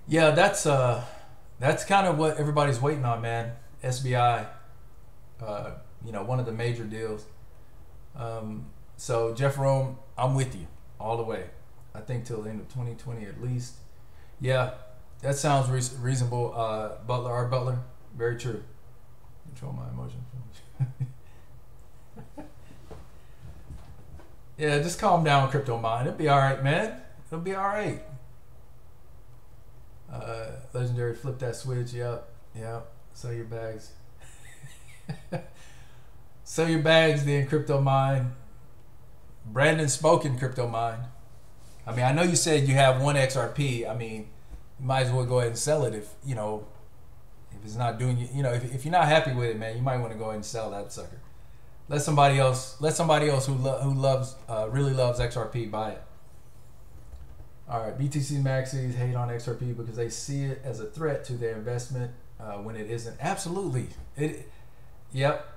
Yeah, that's kind of what everybody's waiting on, man. SBI, you know, one of the major deals. So Jeff Rome, I'm with you all the way. I think till the end of 2020 at least. Yeah, that sounds reasonable. Art Butler, very true. Control my emotions. Yeah, just calm down, Crypto Mind. It'll be all right, man. It'll be all right. Legendary, flip that switch. Yep. Sell your bags. Sell your bags, then Crypto Mind. Brandon spoken, Crypto Mind. I mean, I know you said you have 1 XRP. I mean, you might as well go ahead and sell it if, you know, if it's not doing you know, if you're not happy with it, man, you might want to go ahead and sell that sucker. Let somebody else who loves really loves XRP buy it. All right, BTC maxis hate on XRP because they see it as a threat to their investment when it isn't. Absolutely. Yep.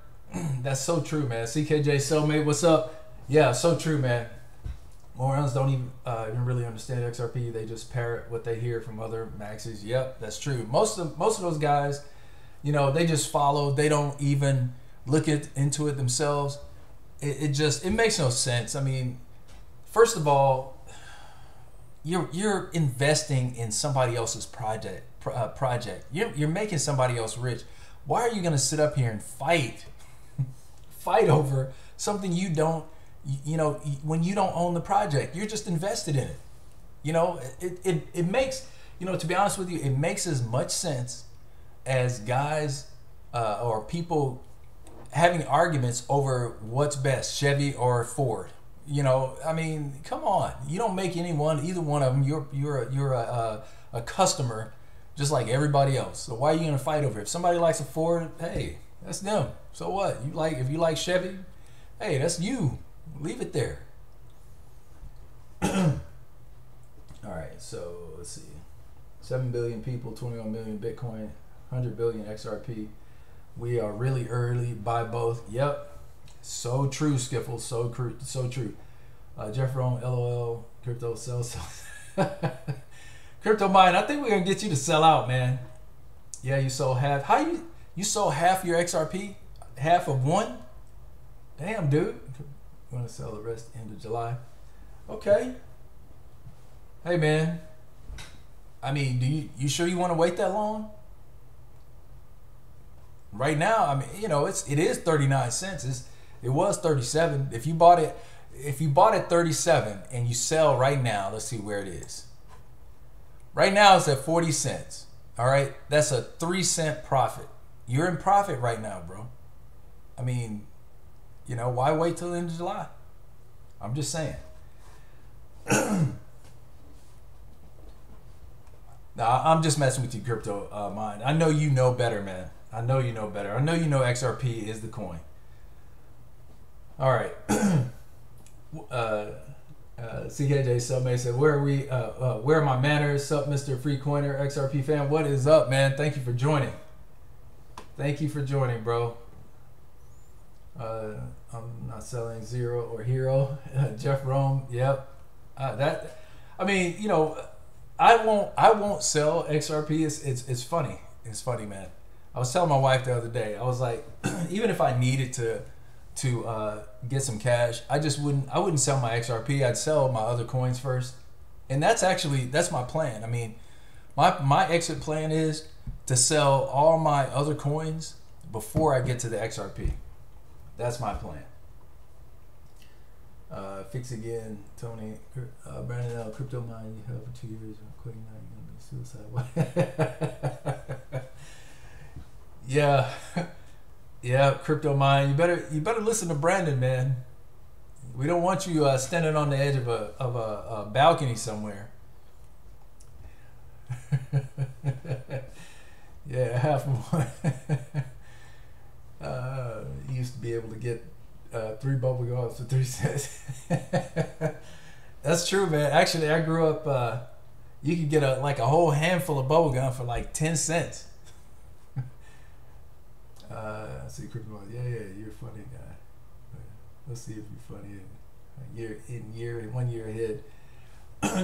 That's so true, man. CKJ Cellmate, what's up? Yeah, so true, man. Morons don't even really understand XRP. They just parrot what they hear from other maxis. Yep, that's true. Most of those guys, you know, they just follow. They don't even look into it themselves. It makes no sense. I mean, first of all, you're investing in somebody else's project. You're making somebody else rich. Why are you going to sit up here and fight over something you don't, you know, when you don't own the project? You're just invested in it. You know, it makes, you know, to be honest with you, it makes as much sense as guys or people having arguments over what's best, Chevy or Ford. You know, I mean, come on. You don't make either one of them. You're a customer just like everybody else. So why are you going to fight over it? If somebody likes a Ford, hey, that's them. So what? If you like Chevy, hey, that's you. Leave it there. All right, so let's see. 7 billion people, 21 million Bitcoin, 100 billion XRP. We are really early. Buy both. Yep. So true, Skiffle. So true. Jeff Rome, LOL, crypto sell. Crypto Mine, I think we're gonna get you to sell out, man. Yeah, you sold half. You sold half your XRP? Half of one? Damn, dude. You want to sell the rest end of July? Okay. Hey, man. I mean, you sure you want to wait that long? Right now, I mean, you know, it is 39 cents. It was 37. If you bought it at 37 and you sell right now, let's see where it is. Right now it's at 40 cents. All right, that's a 3-cent profit. You're in profit right now, bro. I mean, you know, why wait till the end of July? I'm just saying. Nah, I'm just messing with you, Crypto Mind. I know you know better, man. I know you know better. I know you know XRP is the coin. All right. CKJ Submay said, where are my manners? Sup, Mr. Freecoiner, XRP fan? What is up, man? Thank you for joining. Thank you for joining, bro. I'm not selling Zero or Hero. Jeff Rome, yep. I mean, you know, I won't sell XRP. It's funny. It's funny, man. I was telling my wife the other day, I was like, even if I needed to get some cash, I wouldn't sell my XRP. I'd sell my other coins first. And that's my plan. I mean, my exit plan is to sell all my other coins before I get to the XRP. That's my plan. Fix again, Tony. Brandon L. Crypto mine you held for 2 years. I'm quitting now. You're gonna be suicide. Yeah, yeah. Crypto mine. You better listen to Brandon, man. We don't want you standing on the edge of a balcony somewhere. Yeah, half one. Used to be able to get 3 bubble gums for 3 cents. That's true, man. Actually, I grew up. You could get a whole handful of bubble gum for like 10 cents. See, crypto. Yeah, you're a funny guy. Let's see if you're funny in 1 year ahead.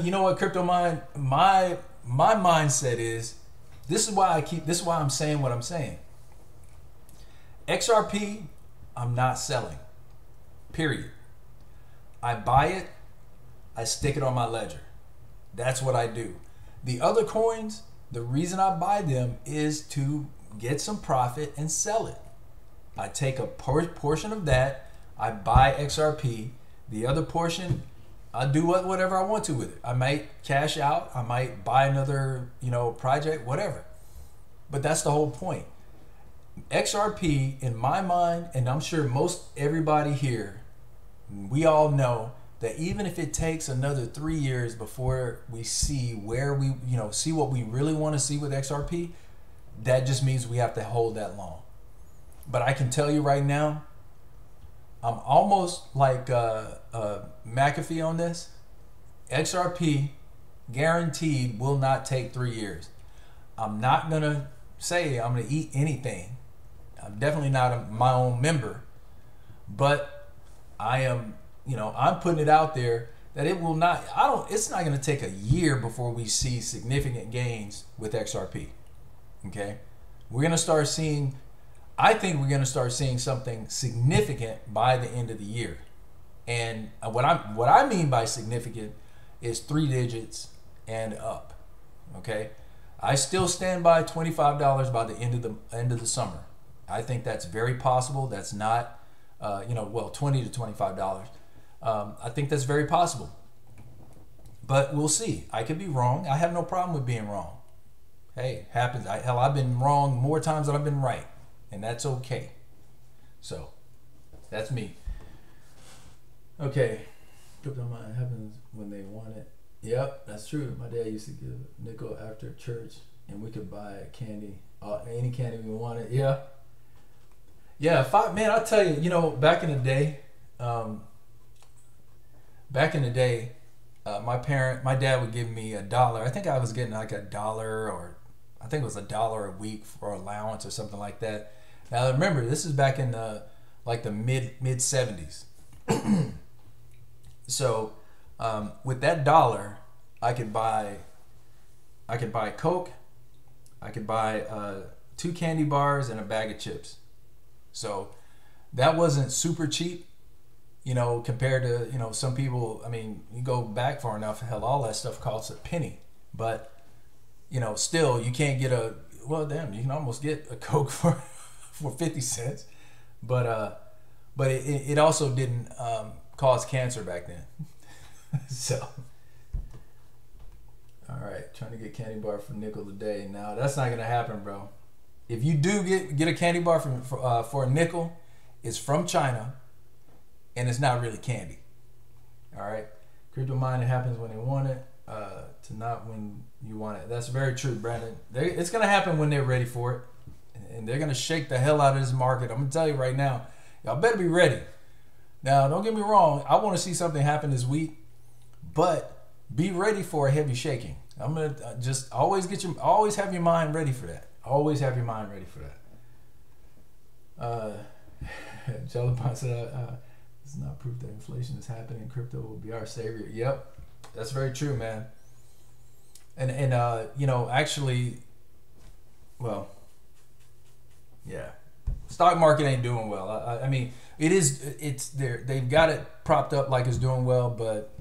You know what, crypto mind? My mindset is this is why I'm saying what I'm saying. XRP, I'm not selling. Period. I buy it, I stick it on my ledger. That's what I do. The other coins, the reason I buy them is to get some profit and sell it. I take a portion of that, I buy XRP. The other portion, I do whatever I want to with it. I might cash out, I might buy another, project, whatever. But that's the whole point. XRP, in my mind, and I'm sure most everybody here, we all know that even if it takes another 3 years before we see where we, see what we really want to see with XRP, that just means we have to hold that long. But I can tell you right now, I'm almost like McAfee on this. XRP guaranteed will not take 3 years. I'm not going to say I'm going to eat anything. I'm definitely not my own member. But I am, I'm putting it out there that it will not, it's not going to take a year before we see significant gains with XRP. Okay? We're going to start seeing, I think we're going to start seeing something significant by the end of the year. And what I mean by significant is 3 digits and up. Okay? I still stand by $25 by the end of the summer. I think that's very possible. That's not, $20 to $25. I think that's very possible. But we'll see. I could be wrong. I have no problem with being wrong. Hey, happens. I've been wrong more times than I've been right. And that's okay. So, that's me. Okay. Crypto mine happens when they want it. Yep, that's true. My dad used to give a nickel after church, and we could buy candy, any candy we wanted. Yeah. Yeah, man, I'll tell you, back in the day, my dad would give me $1. I think I was getting like $1, or I think it was $1 a week for allowance or something like that. Now remember, this is back in the mid 70s. So with that $1, I could buy Coke, I could buy 2 candy bars and a bag of chips. So that wasn't super cheap, compared to, some people. I mean, you go back far enough, hell, all that stuff costs a penny. But, still, you can't get you can almost get a Coke for 50 cents. But it also didn't cause cancer back then. So, all right, trying to get candy bar for nickel a day. Now, that's not going to happen, bro. If you do get a candy bar for a nickel, it's from China, and it's not really candy. All right? Crypto mining happens when they want it, to not when you want it. That's very true, Brandon. It's going to happen when they're ready for it, and they're going to shake the hell out of this market. I'm going to tell you right now, y'all better be ready. Now, don't get me wrong. I want to see something happen this week, but be ready for a heavy shaking. I'm going to just always have your mind ready for that. Always have your mind ready for that. Jellypon said, it's not proof that inflation is happening. Crypto will be our savior. Yep, that's very true, man. And actually, well, yeah, stock market ain't doing well. I mean, it's there. They've got it propped up like it's doing well, but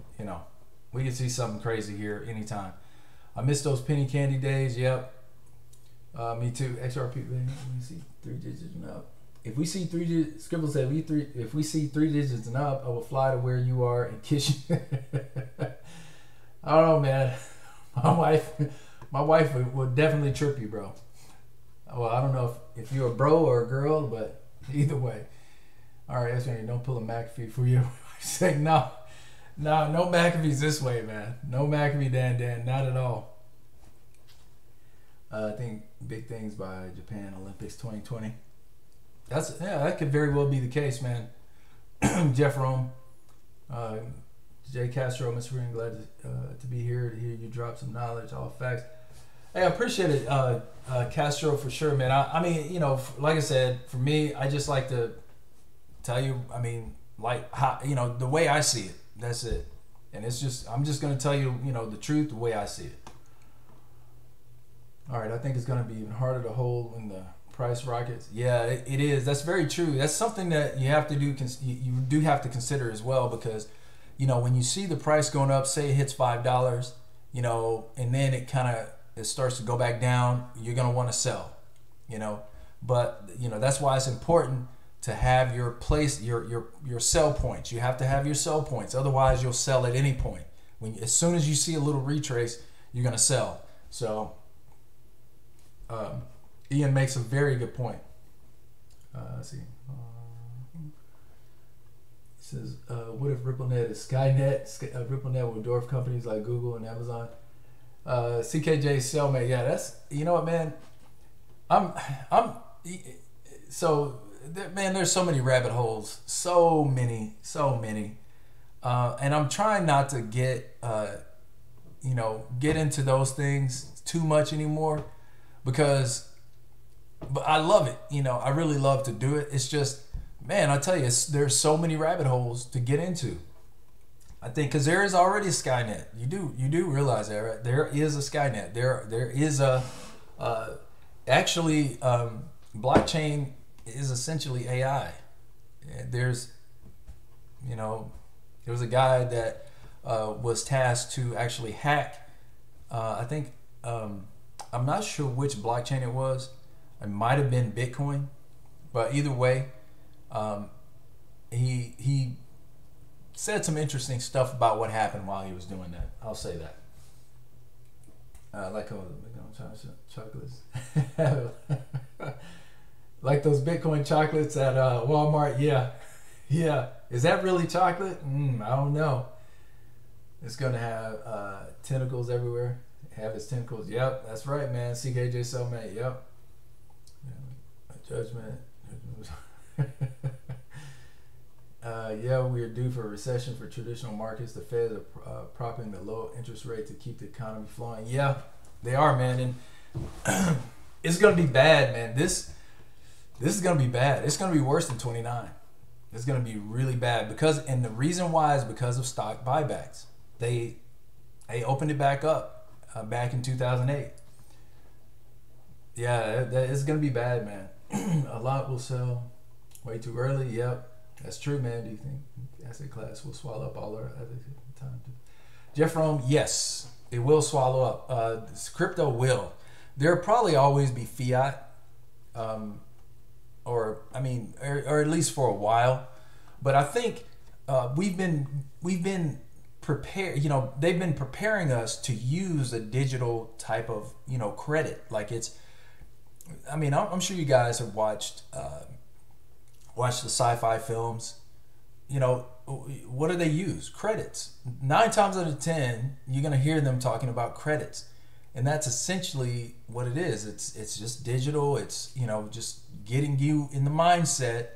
we can see something crazy here anytime. I miss those penny candy days. Yep. Me too. XRP. Let me see 3 digits and up. If we see 3 digits, Scribble said, if we see 3 digits and up, I will fly to where you are and kiss you. I don't know, man. My wife would definitely trip you, bro. Well, I don't know if you're a bro or a girl, but either way. All right, that's right. Don't pull a McAfee for you. Say no, no McAfee's this way, man. No McAfee, Dan, not at all. I think big things by Japan Olympics 2020. That could very well be the case, man. Jeff Rome, Jay Castro, Mr. Green, glad to be here to hear you drop some knowledge, all facts. Hey, I appreciate it, Castro, for sure, man. I mean, you know, like I said, for me, I just like to tell you, I mean, like how, you know, the way I see it. That's it. And it's just, I'm just gonna tell you, you know, the truth, the way I see it. All right, I think it's gonna be even harder to hold when the price rockets. Yeah, it is. That's very true. That's something that you have to do. You do have to consider as well, because, you know, when you see the price going up, say it hits $5, you know, and then it starts to go back down, you're gonna want to sell, you know. But you know, that's why it's important to have your place, your sell points. You have to have your sell points. Otherwise, you'll sell at any point. As soon as you see a little retrace, you're gonna sell. So, Ian makes a very good point. Let's see. He says, "What if RippleNet is Skynet? RippleNet will dwarf companies like Google and Amazon." CKJ Cellmate, yeah, that's, you know what, man. Man, there's so many rabbit holes, so many, and I'm trying not to get into those things too much anymore, but I love it. You know, I really love to do it. It's just, man, I tell you, there's so many rabbit holes to get into. I think because there is already a Skynet. You do realize that, right? There is a Skynet. There is blockchain is essentially AI. There was a guy that was tasked to actually hack. I think I'm not sure which blockchain it was. It might have been Bitcoin, but either way, he said some interesting stuff about what happened while he was doing that. I'll say that. Like chocolates. Like those Bitcoin chocolates at Walmart. Yeah. Is that really chocolate? I don't know. It's gonna have tentacles everywhere. Have its tentacles. Yep, that's right, man. CKJ Cellmate. Yep. Judgment. Yeah, we are due for a recession for traditional markets. The Fed are propping the low interest rate to keep the economy flowing. Yeah, they are, man, and it's gonna be bad, man. This is gonna be bad. It's gonna be worse than 29. It's gonna be really bad and the reason why is because of stock buybacks. They opened it back up back in 2008. Yeah, it's gonna be bad, man. A lot will sell way too early. Yep. That's true, man. Do you think asset class will swallow up all our other time? Jeff Rome, yes, it will swallow up. Crypto will. There'll probably always be fiat, or at least for a while. But I think we've been prepared. You know, they've been preparing us to use a digital type of credit. Like I'm sure you guys have watched the sci-fi films. You know, what do they use? Credits. 9 times out of 10, you're gonna hear them talking about credits, and that's essentially what it is. It's just digital. It's just getting you in the mindset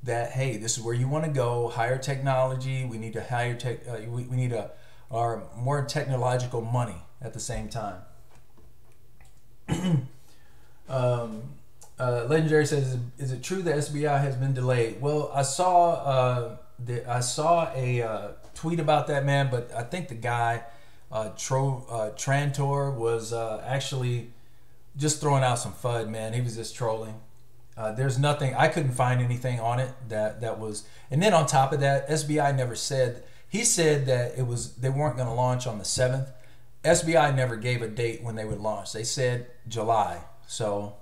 that, hey, this is where you want to go. Higher technology. We need to higher tech. We need our more technological money at the same time. Legendary says, "Is it true that SBI has been delayed?" Well, I saw a tweet about that, man, but I think the guy Trantor was actually just throwing out some FUD, man. He was just trolling. There's nothing. I couldn't find anything on it that was. And then on top of that, SBI never said. He said that they weren't going to launch on the 7th. SBI never gave a date when they would launch. They said July. So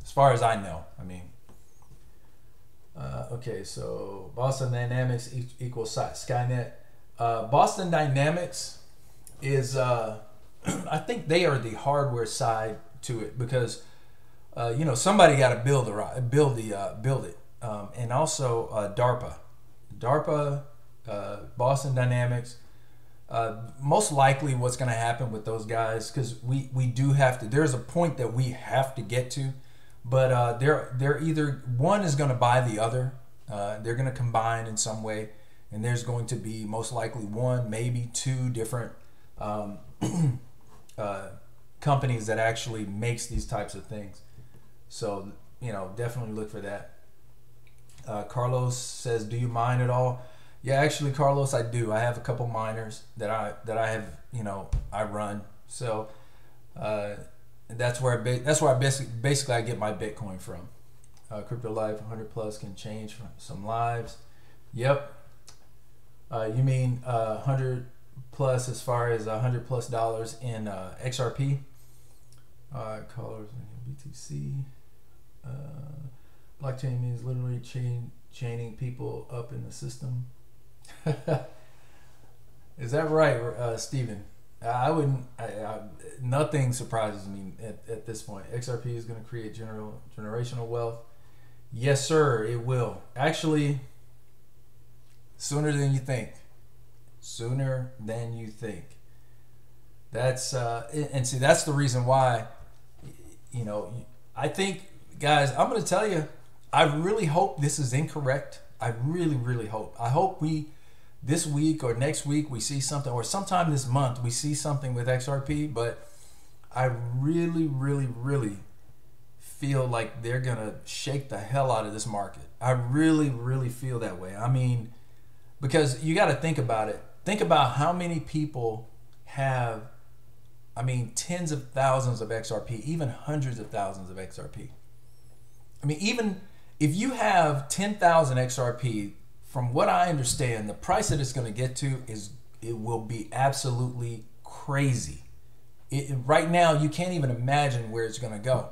as far as I know, I mean, okay, so Boston Dynamics equals Skynet. Boston Dynamics is, I think they are the hardware side to it, because you know, somebody got to build it, and also DARPA, Boston Dynamics. Most likely, what's going to happen with those guys, because we do have to. There's a point that we have to get to, but they're either one is going to buy the other. They're going to combine in some way, and there's going to be most likely one, maybe two different companies that actually makes these types of things. So, you know, definitely look for that. Carlos says, "Do you mine at all?" Yeah, actually, Carlos, I do. I have a couple miners that I have, you know, I run. So that's where I basically I get my Bitcoin from. Crypto Life 100 plus can change from some lives. Yep. You mean 100 plus as far as $100+ in XRP? Colors BTC. Blockchain means literally chaining people up in the system. Is that right, Steven? I wouldn't. Nothing surprises me at this point. XRP is going to create generational wealth. Yes, sir. It will. Actually, sooner than you think. Sooner than you think. That's and see, that's the reason why. You know, I think, guys, I'm going to tell you, I really hope this is incorrect. I really, really hope. I hope this week or next week we see something, or sometime this month we see something with XRP, but I really, really, really feel like they're going to shake the hell out of this market. I really, really feel that way. I mean, because you got to think about it. Think about how many people have, I mean, tens of thousands of XRP, even hundreds of thousands of XRP. I mean, even if you have 10,000 XRP, from what I understand, the price that it's going to get to it will be absolutely crazy. Right now, you can't even imagine where it's going to go.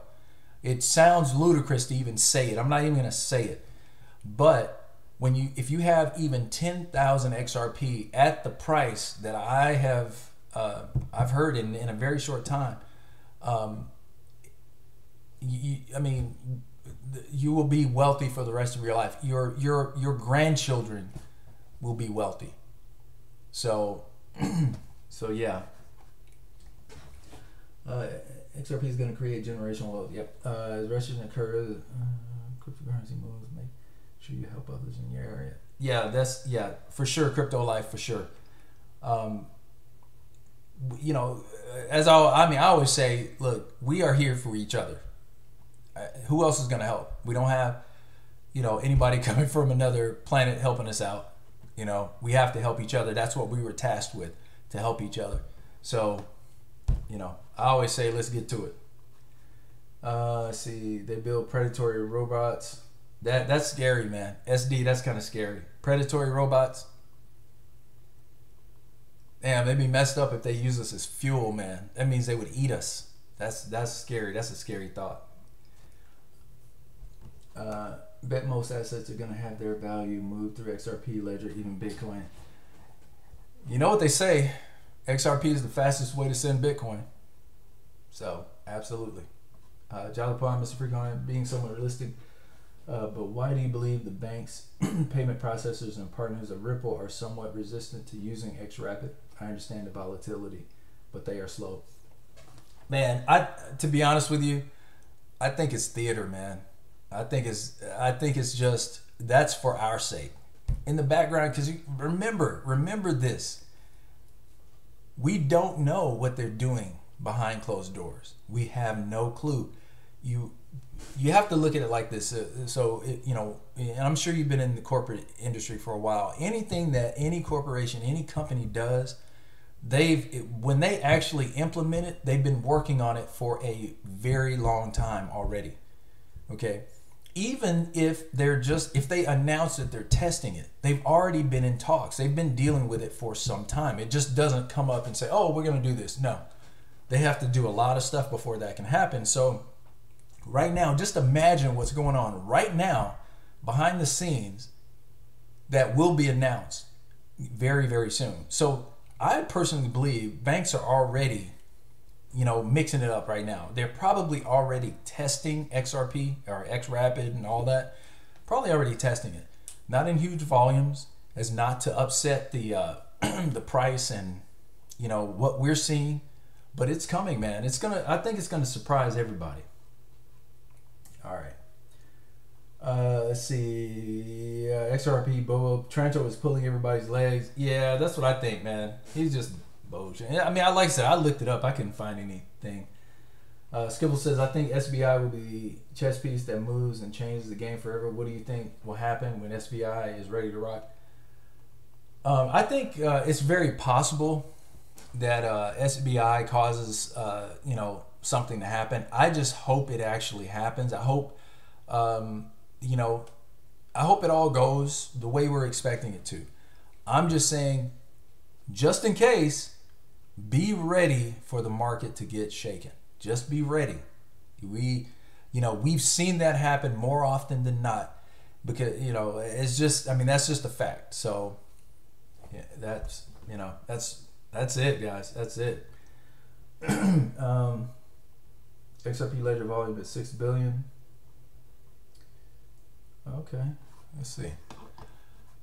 It sounds ludicrous to even say it. I'm not even going to say it. But if you have even 10,000 XRP at the price that I have, I've heard in a very short time, I mean, you will be wealthy for the rest of your life. Your grandchildren will be wealthy. So, so yeah. XRP is going to create generational wealth. Yep. As recession occurs, cryptocurrency moves. Make sure you help others in your area. Yeah, for sure. Crypto Life, for sure. You know, I always say, look, we are here for each other. Who else is going to help? We don't have, you know, anybody coming from another planet helping us out. You know, we have to help each other. That's what we were tasked with, to help each other. So, you know, I always say, let's get to it. See, they build predatory robots. That's scary, man. SD, that's kind of scary. Predatory robots. Damn, they'd be messed up if they use us as fuel, man. That means they would eat us. That's scary. That's a scary thought. Bet most assets are going to have their value moved through XRP, Ledger, even Bitcoin. You know what they say? XRP is the fastest way to send Bitcoin. So, absolutely. Jalapon, Mr. Freecoiner, being somewhat realistic. But why do you believe the banks, payment processors, and partners of Ripple are somewhat resistant to using XRapid? I understand the volatility, but they are slow. Man, to be honest with you, I think it's theater, man. I think it's just, that's for our sake. In the background, because remember this. We don't know what they're doing behind closed doors. We have no clue. You have to look at it like this. You know, and I'm sure you've been in the corporate industry for a while. Anything that any corporation, any company does, when they actually implement it, they've been working on it for a very long time already. Okay. Even if they announce that they're testing it, they've already been in talks. They've been dealing with it for some time. It just doesn't come up and say, oh, we're going to do this. No, they have to do a lot of stuff before that can happen. So right now, just imagine what's going on right now behind the scenes that will be announced very, very soon. So I personally believe banks are already, mixing it up right now. They're probably already testing XRP or XRapid and all that. Probably already testing it. Not in huge volumes, as not to upset the the price and what we're seeing. But it's coming, man. I think it's gonna surprise everybody. All right. Let's see. XRP Bobo Trancho is pulling everybody's legs. Yeah, that's what I think, man. He's just bullshit. I mean, like I said, I looked it up. I couldn't find anything. Skibble says, I think SBI will be the chess piece that moves and changes the game forever. What do you think will happen when SBI is ready to rock? I think it's very possible that SBI causes something to happen. I just hope it actually happens. I hope I hope it all goes the way we're expecting it to. I'm just saying, just in case, be ready for the market to get shaken. Just be ready. We've seen that happen more often than not, because it's just, that's just a fact. So yeah, that's it, guys. That's it. XRP ledger volume at 6 billion. Okay, let's see.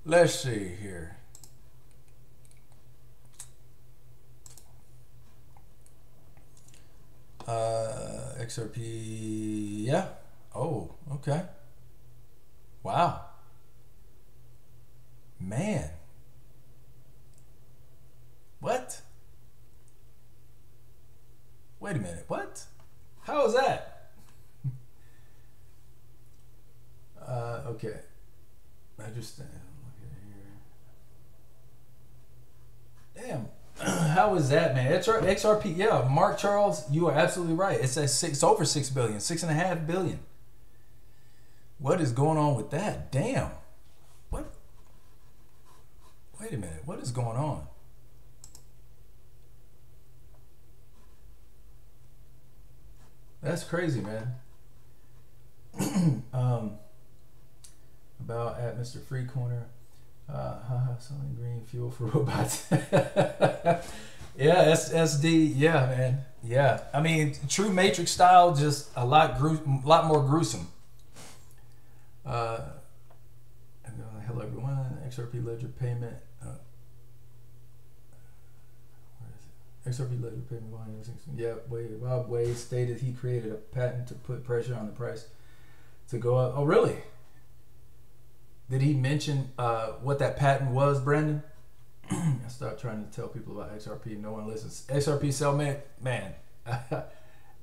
Let's see here. XRP, yeah. Oh, okay. Wow. Man. What? Wait a minute. What? How is that? Okay. I just look at here. Damn. How is that, man? XRP, yeah. Mark Charles, you are absolutely right. It's over 6 billion, 6.5 billion. What is going on with that? Damn. What? Wait a minute. What is going on? That's crazy, man. About at Mr. Freecoiner. Selling green fuel for robots. Yeah, SD. Yeah, man. Yeah. I mean, true Matrix style, just a lot more gruesome. Hello, everyone. XRP ledger payment. Where is it? XRP ledger payment volume. Yeah, Bob Wade stated he created a patent to put pressure on the price to go up. Oh, really? Did he mention what that patent was, Brandon? I start trying to tell people about XRP. No one listens. XRP sell, man.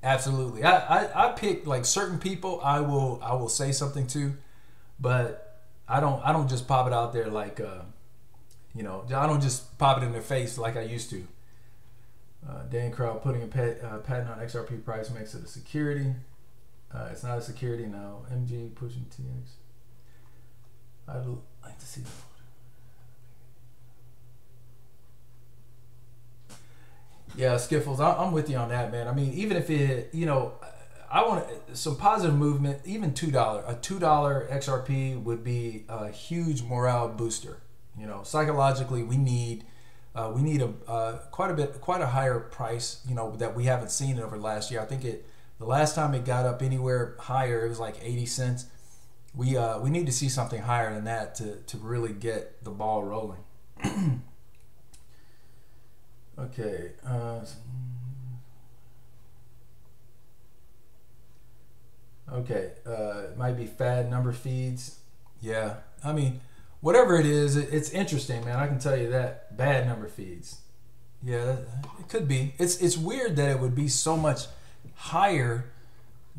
Absolutely. I pick like certain people. I will say something to, but I don't just pop it out there like I don't just pop it in their face like I used to. Dan Crowd putting a patent on XRP price makes it a security. It's not a security now. MG pushing TX. I'd like to see that. Yeah, Skiffles, I'm with you on that, man. I mean, even if it, I want some positive movement. Even $2, a $2 XRP would be a huge morale booster. Psychologically, we need quite a higher price. That we haven't seen over the last year. I think the last time it got up anywhere higher, it was like 80 cents. We need to see something higher than that to really get the ball rolling. Okay. Okay. It might be fad number feeds. Yeah. I mean, whatever it is, it's interesting, man. I can tell you that. Bad number feeds. Yeah, it could be. It's weird that it would be so much higher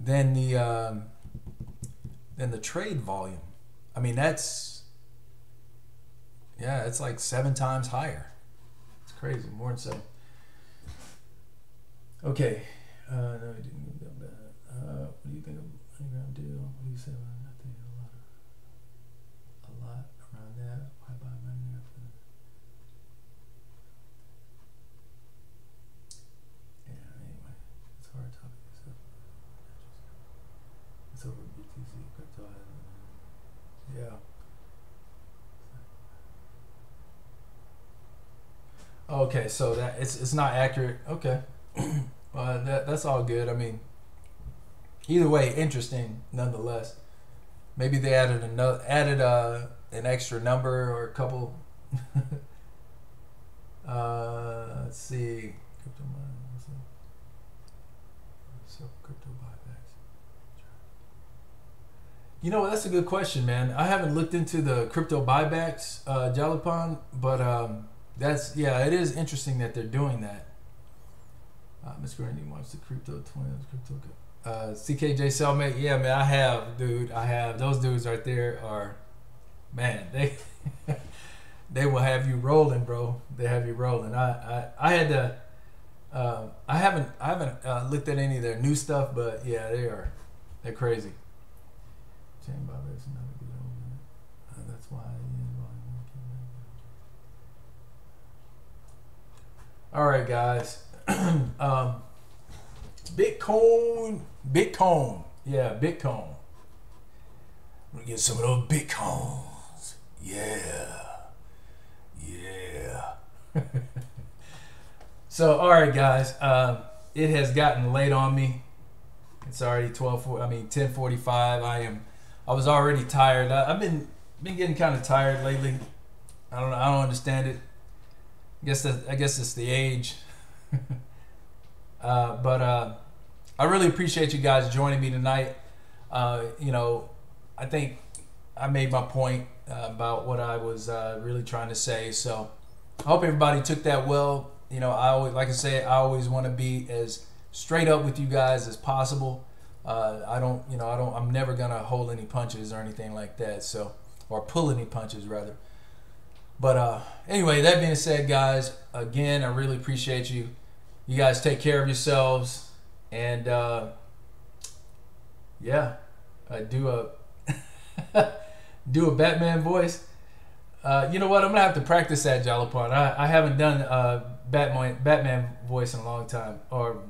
than the trade volume. I mean, it's like 7 times higher. It's crazy, more than 7. Okay. No, we didn't go back. What do you think of Underground deal? What do you say about that? I think a lot around that. Why buy money after that? Yeah, anyway. It's a hard topic. So. Yeah. Okay, so that it's not accurate. Okay. That's all good. I mean, either way, interesting nonetheless. Maybe they added an extra number or a couple. Let's see. Crypto mining. So crypto buybacks. You know, that's a good question, man. I haven't looked into the crypto buybacks, Jalapon, but that's, yeah, it is interesting that they're doing that. Miss Grundy wants the crypto twins, CKJ Cellmate. Yeah, man, I have, dude. I have. Those dudes right there are, man, they they will have you rolling, bro. They have you rolling. I had to. I haven't looked at any of their new stuff, but yeah, they're crazy. Chain buybacks not a good old. That's why. All right, guys. Bitcoin. Yeah, Bitcoin. I'm gonna get some of those Bitcoins. Yeah. So, all right, guys. It has gotten late on me. It's already 10:45. I was already tired. I've been getting kind of tired lately. I don't understand it. I guess it's the age. But I really appreciate you guys joining me tonight. You know, I think I made my point about what I was really trying to say. So I hope everybody took that well. You know, I always want to be as straight up with you guys as possible. I'm never gonna hold any punches or anything like that. So, or pull any punches rather. But anyway, that being said, guys, again, I really appreciate you. You guys take care of yourselves, and yeah, do a Batman voice. You know what? I'm gonna have to practice that, Jalapon. I haven't done Batman voice in a long time, or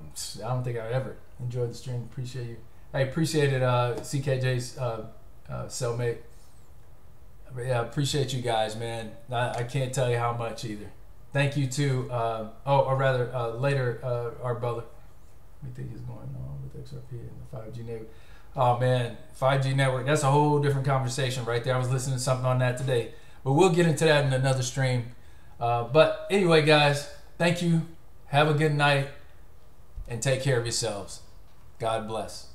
I don't think I ever enjoyed the stream. Appreciate you. I appreciated CKJ's cellmate. But yeah, appreciate you guys, man. I can't tell you how much either. Thank you to, later, our brother. What do you think is going on with XRP and the 5G network? Oh man, 5G network, that's a whole different conversation right there. I was listening to something on that today. But we'll get into that in another stream. But anyway, guys, thank you. Have a good night and take care of yourselves. God bless.